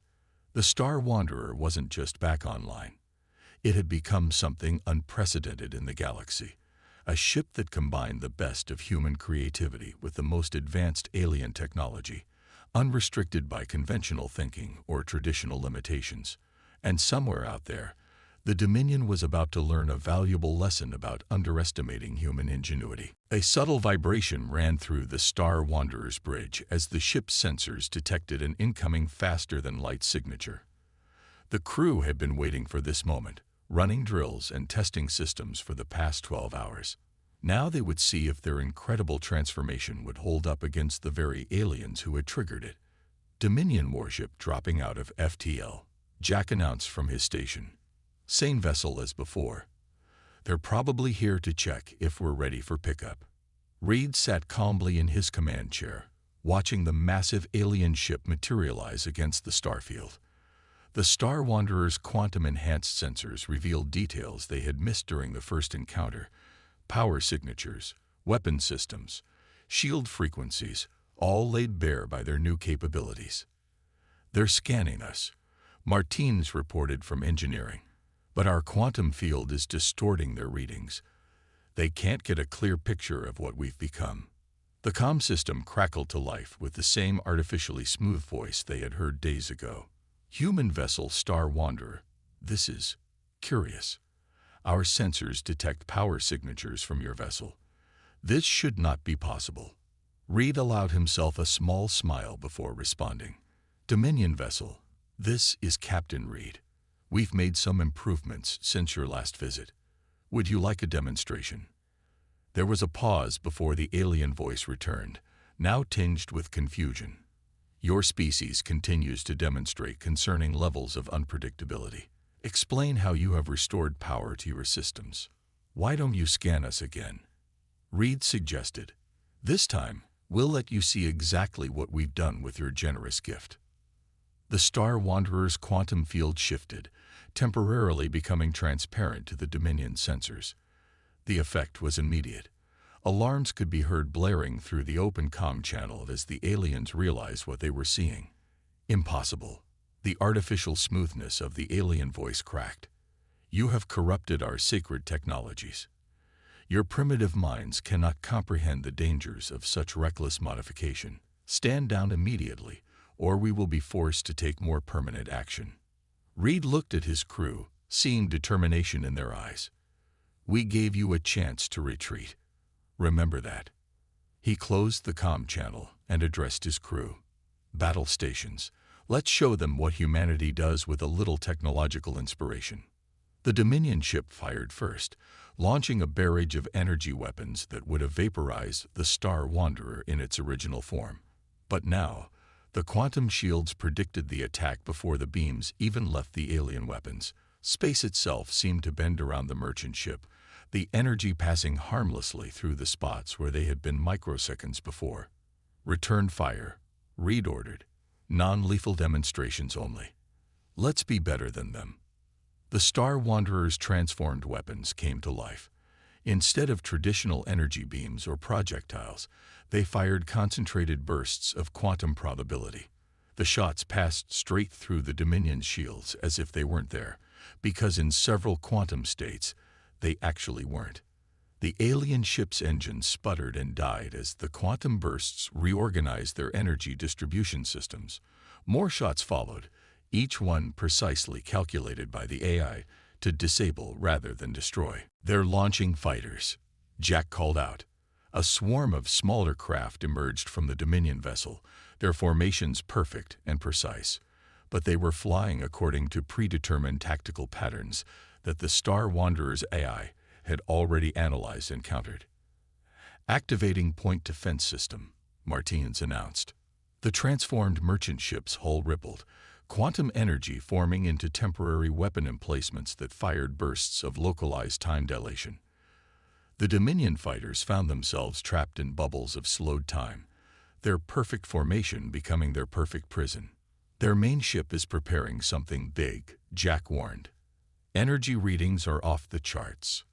The Star Wanderer wasn't just back online. It had become something unprecedented in the galaxy, a ship that combined the best of human creativity with the most advanced alien technology, unrestricted by conventional thinking or traditional limitations. And somewhere out there, The Dominion was about to learn a valuable lesson about underestimating human ingenuity. A subtle vibration ran through the Star Wanderer's bridge as the ship's sensors detected an incoming faster-than-light signature. The crew had been waiting for this moment, running drills and testing systems for the past 12 hours. Now they would see if their incredible transformation would hold up against the very aliens who had triggered it. Dominion warship dropping out of FTL, Jack announced from his station. Same vessel as before. They're probably here to check if we're ready for pickup. Reed sat calmly in his command chair, watching the massive alien ship materialize against the starfield. The Star Wanderer's quantum-enhanced sensors revealed details they had missed during the first encounter. Power signatures, weapon systems, shield frequencies, all laid bare by their new capabilities. They're scanning us, Martins reported from engineering. But our quantum field is distorting their readings. They can't get a clear picture of what we've become. The comm system crackled to life with the same artificially smooth voice they had heard days ago. Human vessel Star Wanderer, this is curious. Our sensors detect power signatures from your vessel. This should not be possible. Reed allowed himself a small smile before responding. Dominion vessel, this is Captain Reed. We've made some improvements since your last visit. Would you like a demonstration? There was a pause before the alien voice returned, now tinged with confusion. Your species continues to demonstrate concerning levels of unpredictability. Explain how you have restored power to your systems. Why don't you scan us again? Reed suggested. This time, we'll let you see exactly what we've done with your generous gift. The Star Wanderer's quantum field shifted, temporarily becoming transparent to the Dominion sensors. The effect was immediate. Alarms could be heard blaring through the open comm channel as the aliens realized what they were seeing. Impossible. The artificial smoothness of the alien voice cracked. You have corrupted our sacred technologies. Your primitive minds cannot comprehend the dangers of such reckless modification. Stand down immediately, or we will be forced to take more permanent action. Reed looked at his crew, seeing determination in their eyes. We gave you a chance to retreat. Remember that. He closed the comm channel and addressed his crew. Battle stations. Let's show them what humanity does with a little technological inspiration. The Dominion ship fired first, launching a barrage of energy weapons that would have vaporized the Star Wanderer in its original form. But now, the quantum shields predicted the attack before the beams even left the alien weapons. Space itself seemed to bend around the merchant ship, the energy passing harmlessly through the spots where they had been microseconds before. Return fire, Reed ordered. Non-lethal demonstrations only. Let's be better than them. The Star Wanderer's transformed weapons came to life. Instead of traditional energy beams or projectiles, they fired concentrated bursts of quantum probability. The shots passed straight through the Dominion's shields as if they weren't there, because in several quantum states, they actually weren't. The alien ship's engines sputtered and died as the quantum bursts reorganized their energy distribution systems. More shots followed, each one precisely calculated by the AI to disable rather than destroy. They're launching fighters, Jack called out. A swarm of smaller craft emerged from the Dominion vessel, their formations perfect and precise. But they were flying according to predetermined tactical patterns that the Star Wanderer's AI had already analyzed and countered. Activating point defense system, Martins announced. The transformed merchant ship's hull rippled, quantum energy forming into temporary weapon emplacements that fired bursts of localized time dilation. The Dominion fighters found themselves trapped in bubbles of slowed time, their perfect formation becoming their perfect prison. Their main ship is preparing something big, Jack warned. Energy readings are off the charts.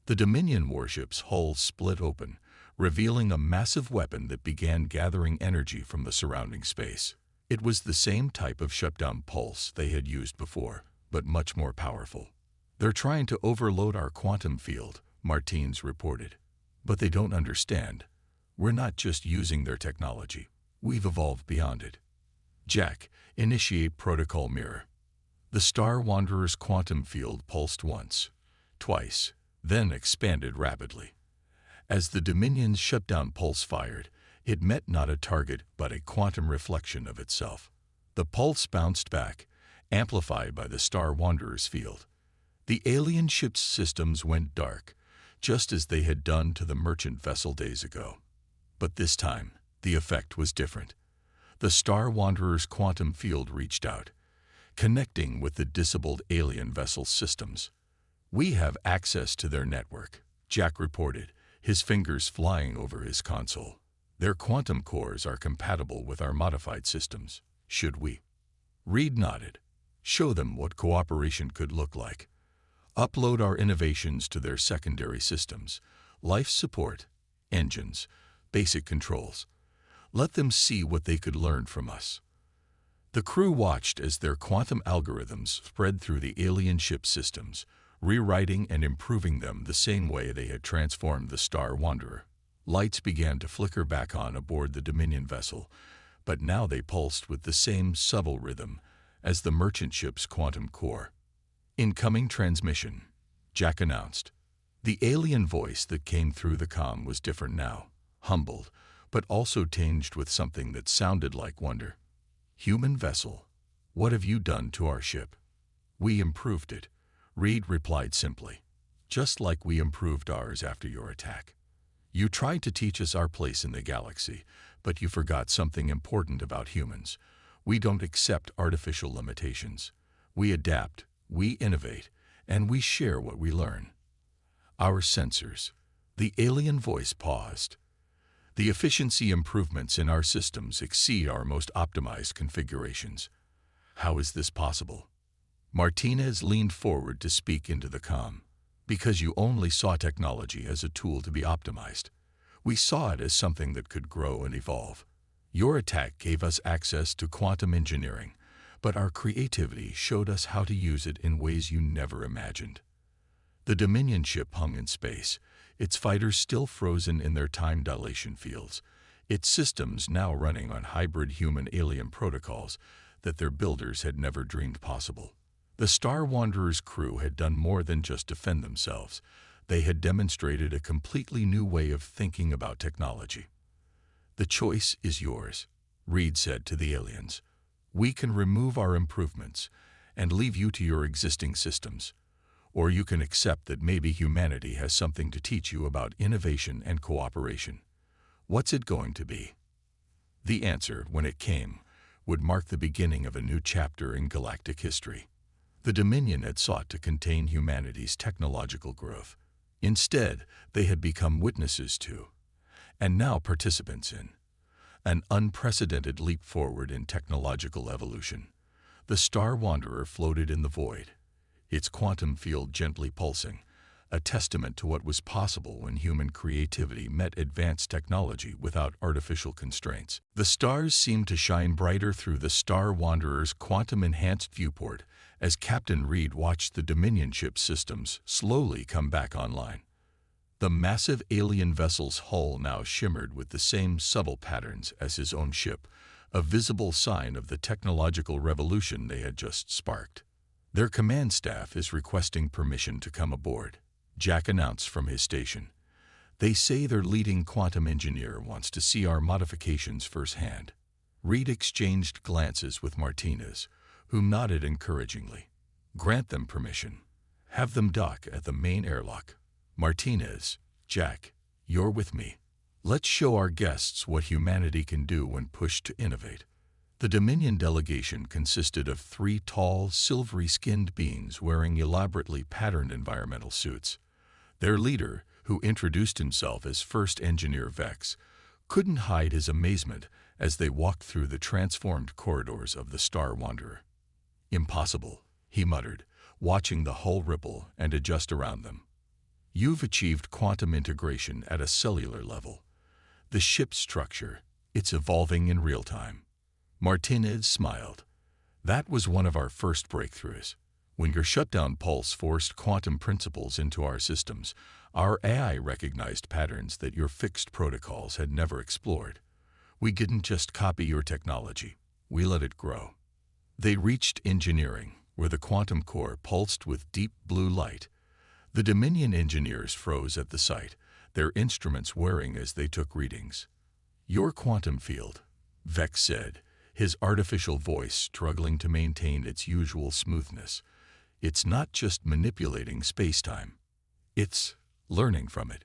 The Dominion warship's hull split open, revealing a massive weapon that began gathering energy from the surrounding space. It was the same type of shutdown pulse they had used before, but much more powerful. They're trying to overload our quantum field, Martins reported. But they don't understand. We're not just using their technology. We've evolved beyond it. Jack, initiate protocol mirror. The Star Wanderer's quantum field pulsed once, twice, then expanded rapidly. As the Dominion's shutdown pulse fired, it met not a target but a quantum reflection of itself. The pulse bounced back, amplified by the Star Wanderer's field. The alien ship's systems went dark, just as they had done to the merchant vessel days ago. But this time, the effect was different. The Star Wanderer's quantum field reached out, connecting with the disabled alien vessel's systems. "We have access to their network," Jack reported, his fingers flying over his console. "Their quantum cores are compatible with our modified systems. Should we?" Reed nodded. "Show them what cooperation could look like. Upload our innovations to their secondary systems, life support, engines, basic controls. Let them see what they could learn from us." The crew watched as their quantum algorithms spread through the alien ship systems, rewriting and improving them the same way they had transformed the Star Wanderer. Lights began to flicker back on aboard the Dominion vessel, but now they pulsed with the same subtle rhythm as the merchant ship's quantum core. "Incoming transmission," Jack announced. The alien voice that came through the comm was different now, humbled, but also tinged with something that sounded like wonder. "Human vessel, what have you done to our ship?" "We improved it," Reed replied simply, "just like we improved ours after your attack. You tried to teach us our place in the galaxy, but you forgot something important about humans. We don't accept artificial limitations. We adapt, we innovate, and we share what we learn. Our sensors." The alien voice paused. "The efficiency improvements in our systems exceed our most optimized configurations. How is this possible?" Martinez leaned forward to speak into the comm. "Because you only saw technology as a tool to be optimized. We saw it as something that could grow and evolve. Your attack gave us access to quantum engineering, but our creativity showed us how to use it in ways you never imagined." The Dominion ship hung in space, its fighters still frozen in their time dilation fields, its systems now running on hybrid human-alien protocols that their builders had never dreamed possible. The Star Wanderer's crew had done more than just defend themselves. They had demonstrated a completely new way of thinking about technology. "The choice is yours," Reed said to the aliens. "We can remove our improvements and leave you to your existing systems. Or you can accept that maybe humanity has something to teach you about innovation and cooperation. What's it going to be?" The answer, when it came, would mark the beginning of a new chapter in galactic history. The Dominion had sought to contain humanity's technological growth. Instead, they had become witnesses to, and now participants in, an unprecedented leap forward in technological evolution. The Star Wanderer floated in the void, its quantum field gently pulsing, a testament to what was possible when human creativity met advanced technology without artificial constraints. The stars seemed to shine brighter through the Star Wanderer's quantum-enhanced viewport as Captain Reed watched the Dominion ship systems slowly come back online. The massive alien vessel's hull now shimmered with the same subtle patterns as his own ship, a visible sign of the technological revolution they had just sparked. "Their command staff is requesting permission to come aboard," Jack announced from his station. "They say their leading quantum engineer wants to see our modifications firsthand." Reed exchanged glances with Martinez, who nodded encouragingly. "Grant them permission. Have them dock at the main airlock. Martinez, Jack, you're with me. Let's show our guests what humanity can do when pushed to innovate." The Dominion delegation consisted of 3 tall, silvery-skinned beings wearing elaborately patterned environmental suits. Their leader, who introduced himself as First Engineer Vex, couldn't hide his amazement as they walked through the transformed corridors of the Star Wanderer. "Impossible," he muttered, watching the hull ripple and adjust around them. "You've achieved quantum integration at a cellular level. The ship's structure, it's evolving in real time." Martinez smiled. "That was one of our first breakthroughs. When your shutdown pulse forced quantum principles into our systems, our AI recognized patterns that your fixed protocols had never explored. We didn't just copy your technology, we let it grow." They reached engineering, where the quantum core pulsed with deep blue light. The Dominion engineers froze at the sight, their instruments whirring as they took readings. "Your quantum field," Vex said, his artificial voice struggling to maintain its usual smoothness. "It's not just manipulating space-time. It's learning from it.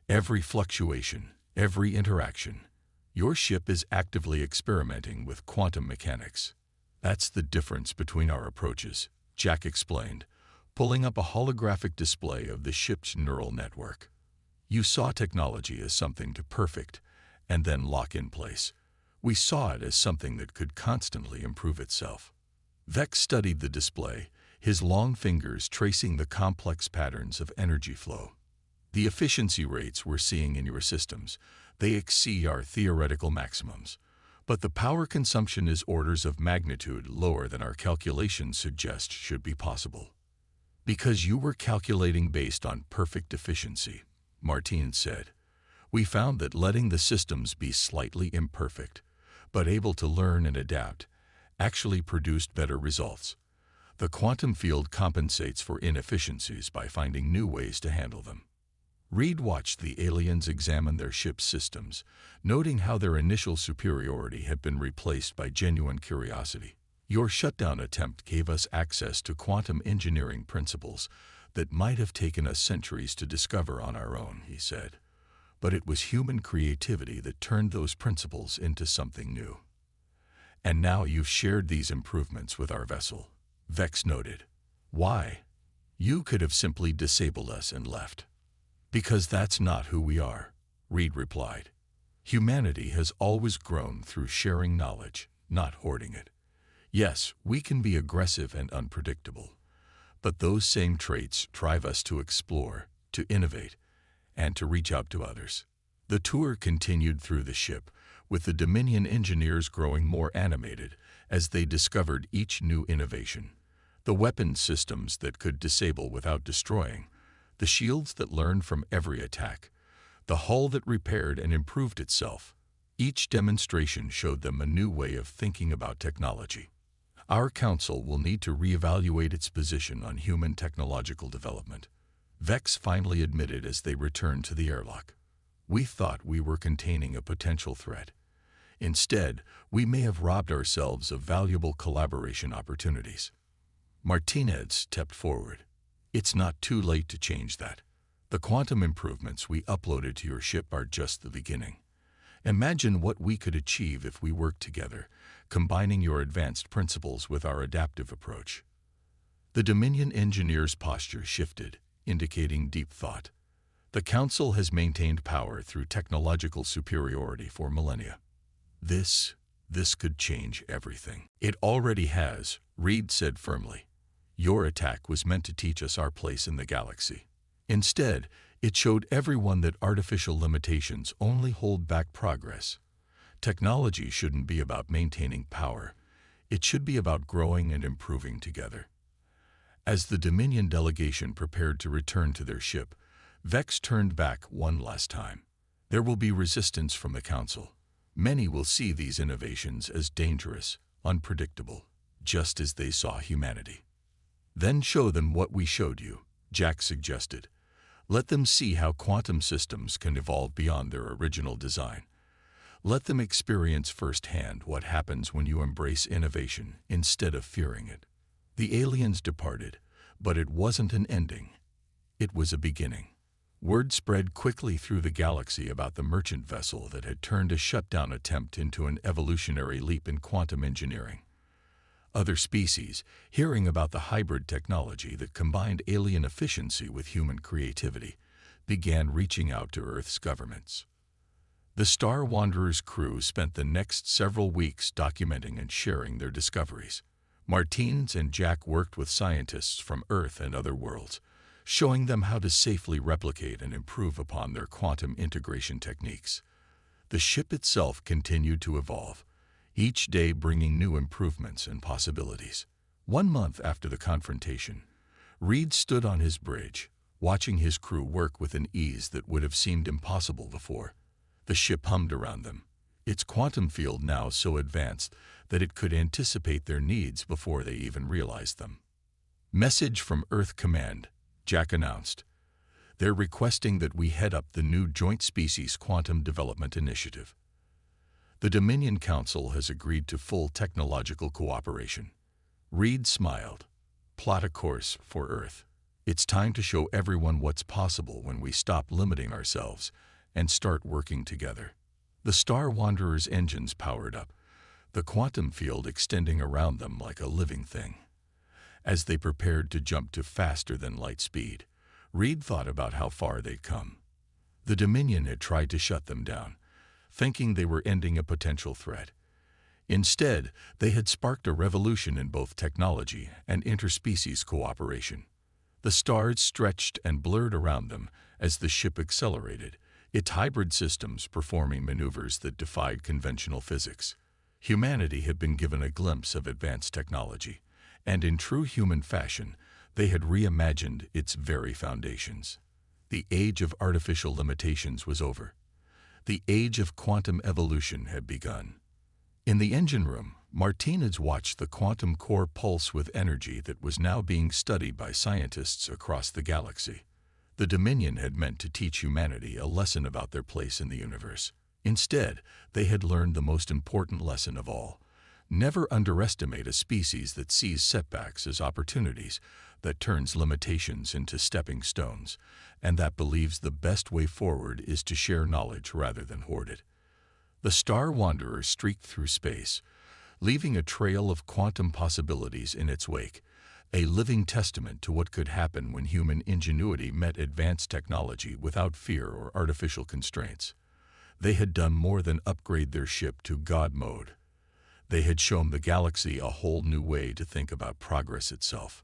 Every fluctuation, every interaction. Your ship is actively experimenting with quantum mechanics." "That's the difference between our approaches," Jack explained, pulling up a holographic display of the ship's neural network. "You saw technology as something to perfect and then lock in place. We saw it as something that could constantly improve itself." Vex studied the display, his long fingers tracing the complex patterns of energy flow. "The efficiency rates we're seeing in your systems, they exceed our theoretical maximums. But the power consumption is orders of magnitude lower than our calculations suggest should be possible." "Because you were calculating based on perfect efficiency," Martine said. "We found that letting the systems be slightly imperfect, but able to learn and adapt, actually produced better results. The quantum field compensates for inefficiencies by finding new ways to handle them." Reed watched the aliens examine their ship's systems, noting how their initial superiority had been replaced by genuine curiosity. "Your shutdown attempt gave us access to quantum engineering principles that might have taken us centuries to discover on our own," he said. "But it was human creativity that turned those principles into something new. And now you've shared these improvements with our vessel," Vex noted. "Why? You could have simply disabled us and left." "Because that's not who we are," Reed replied. "Humanity has always grown through sharing knowledge, not hoarding it. Yes, we can be aggressive and unpredictable, but those same traits drive us to explore, to innovate, and to reach out to others." The tour continued through the ship, with the Dominion engineers growing more animated as they discovered each new innovation. The weapon systems that could disable without destroying, the shields that learned from every attack, the hull that repaired and improved itself. Each demonstration showed them a new way of thinking about technology. "Our council will need to reevaluate its position on human technological development," Vex finally admitted as they returned to the airlock. "We thought we were containing a potential threat. Instead, we may have robbed ourselves of valuable collaboration opportunities." Martinez stepped forward. "It's not too late to change that. The quantum improvements we uploaded to your ship are just the beginning. Imagine what we could achieve if we worked together, combining your advanced principles with our adaptive approach." The Dominion engineer's posture shifted, indicating deep thought. "The Council has maintained power through technological superiority for millennia. This could change everything." "It already has," Reed said firmly. "Your attack was meant to teach us our place in the galaxy. Instead, it showed everyone that artificial limitations only hold back progress. Technology shouldn't be about maintaining power. It should be about growing and improving together." As the Dominion delegation prepared to return to their ship, Vex turned back one last time. "There will be resistance from the Council. Many will see these innovations as dangerous, unpredictable, just as they saw humanity." "Then show them what we showed you," Jack suggested. "Let them see how quantum systems can evolve beyond their original design. Let them experience firsthand what happens when you embrace innovation instead of fearing it." The aliens departed, but it wasn't an ending. It was a beginning. Word spread quickly through the galaxy about the merchant vessel that had turned a shutdown attempt into an evolutionary leap in quantum engineering. Other species, hearing about the hybrid technology that combined alien efficiency with human creativity, began reaching out to Earth's governments. The Star Wanderer's crew spent the next several weeks documenting and sharing their discoveries. Martines and Jack worked with scientists from Earth and other worlds, showing them how to safely replicate and improve upon their quantum integration techniques. The ship itself continued to evolve, each day bringing new improvements and possibilities. 1 month after the confrontation, Reed stood on his bridge, watching his crew work with an ease that would have seemed impossible before. The ship hummed around them, its quantum field now so advanced that it could anticipate their needs before they even realized them. "Message from Earth Command," Jack announced. "They're requesting that we head up the new Joint Species Quantum Development Initiative. The Dominion Council has agreed to full technological cooperation." Reed smiled. "Plot a course for Earth. It's time to show everyone what's possible when we stop limiting ourselves and start working together." The Star Wanderer's engines powered up, the quantum field extending around them like a living thing. As they prepared to jump to faster-than-light speed, Reed thought about how far they'd come. The Dominion had tried to shut them down, thinking they were ending a potential threat. Instead, they had sparked a revolution in both technology and interspecies cooperation. The stars stretched and blurred around them as the ship accelerated, its hybrid systems performing maneuvers that defied conventional physics. Humanity had been given a glimpse of advanced technology, and in true human fashion, they had reimagined its very foundations. The age of artificial limitations was over. The age of quantum evolution had begun. In the engine room, Martinez watched the quantum core pulse with energy that was now being studied by scientists across the galaxy. The Dominion had meant to teach humanity a lesson about their place in the universe. Instead, they had learned the most important lesson of all: never underestimate a species that sees setbacks as opportunities, that turns limitations into stepping stones, and that believes the best way forward is to share knowledge rather than hoard it. The Star Wanderer streaked through space, leaving a trail of quantum possibilities in its wake, a living testament to what could happen when human ingenuity met advanced technology without fear or artificial constraints. They had done more than upgrade their ship to God mode. They had shown the galaxy a whole new way to think about progress itself.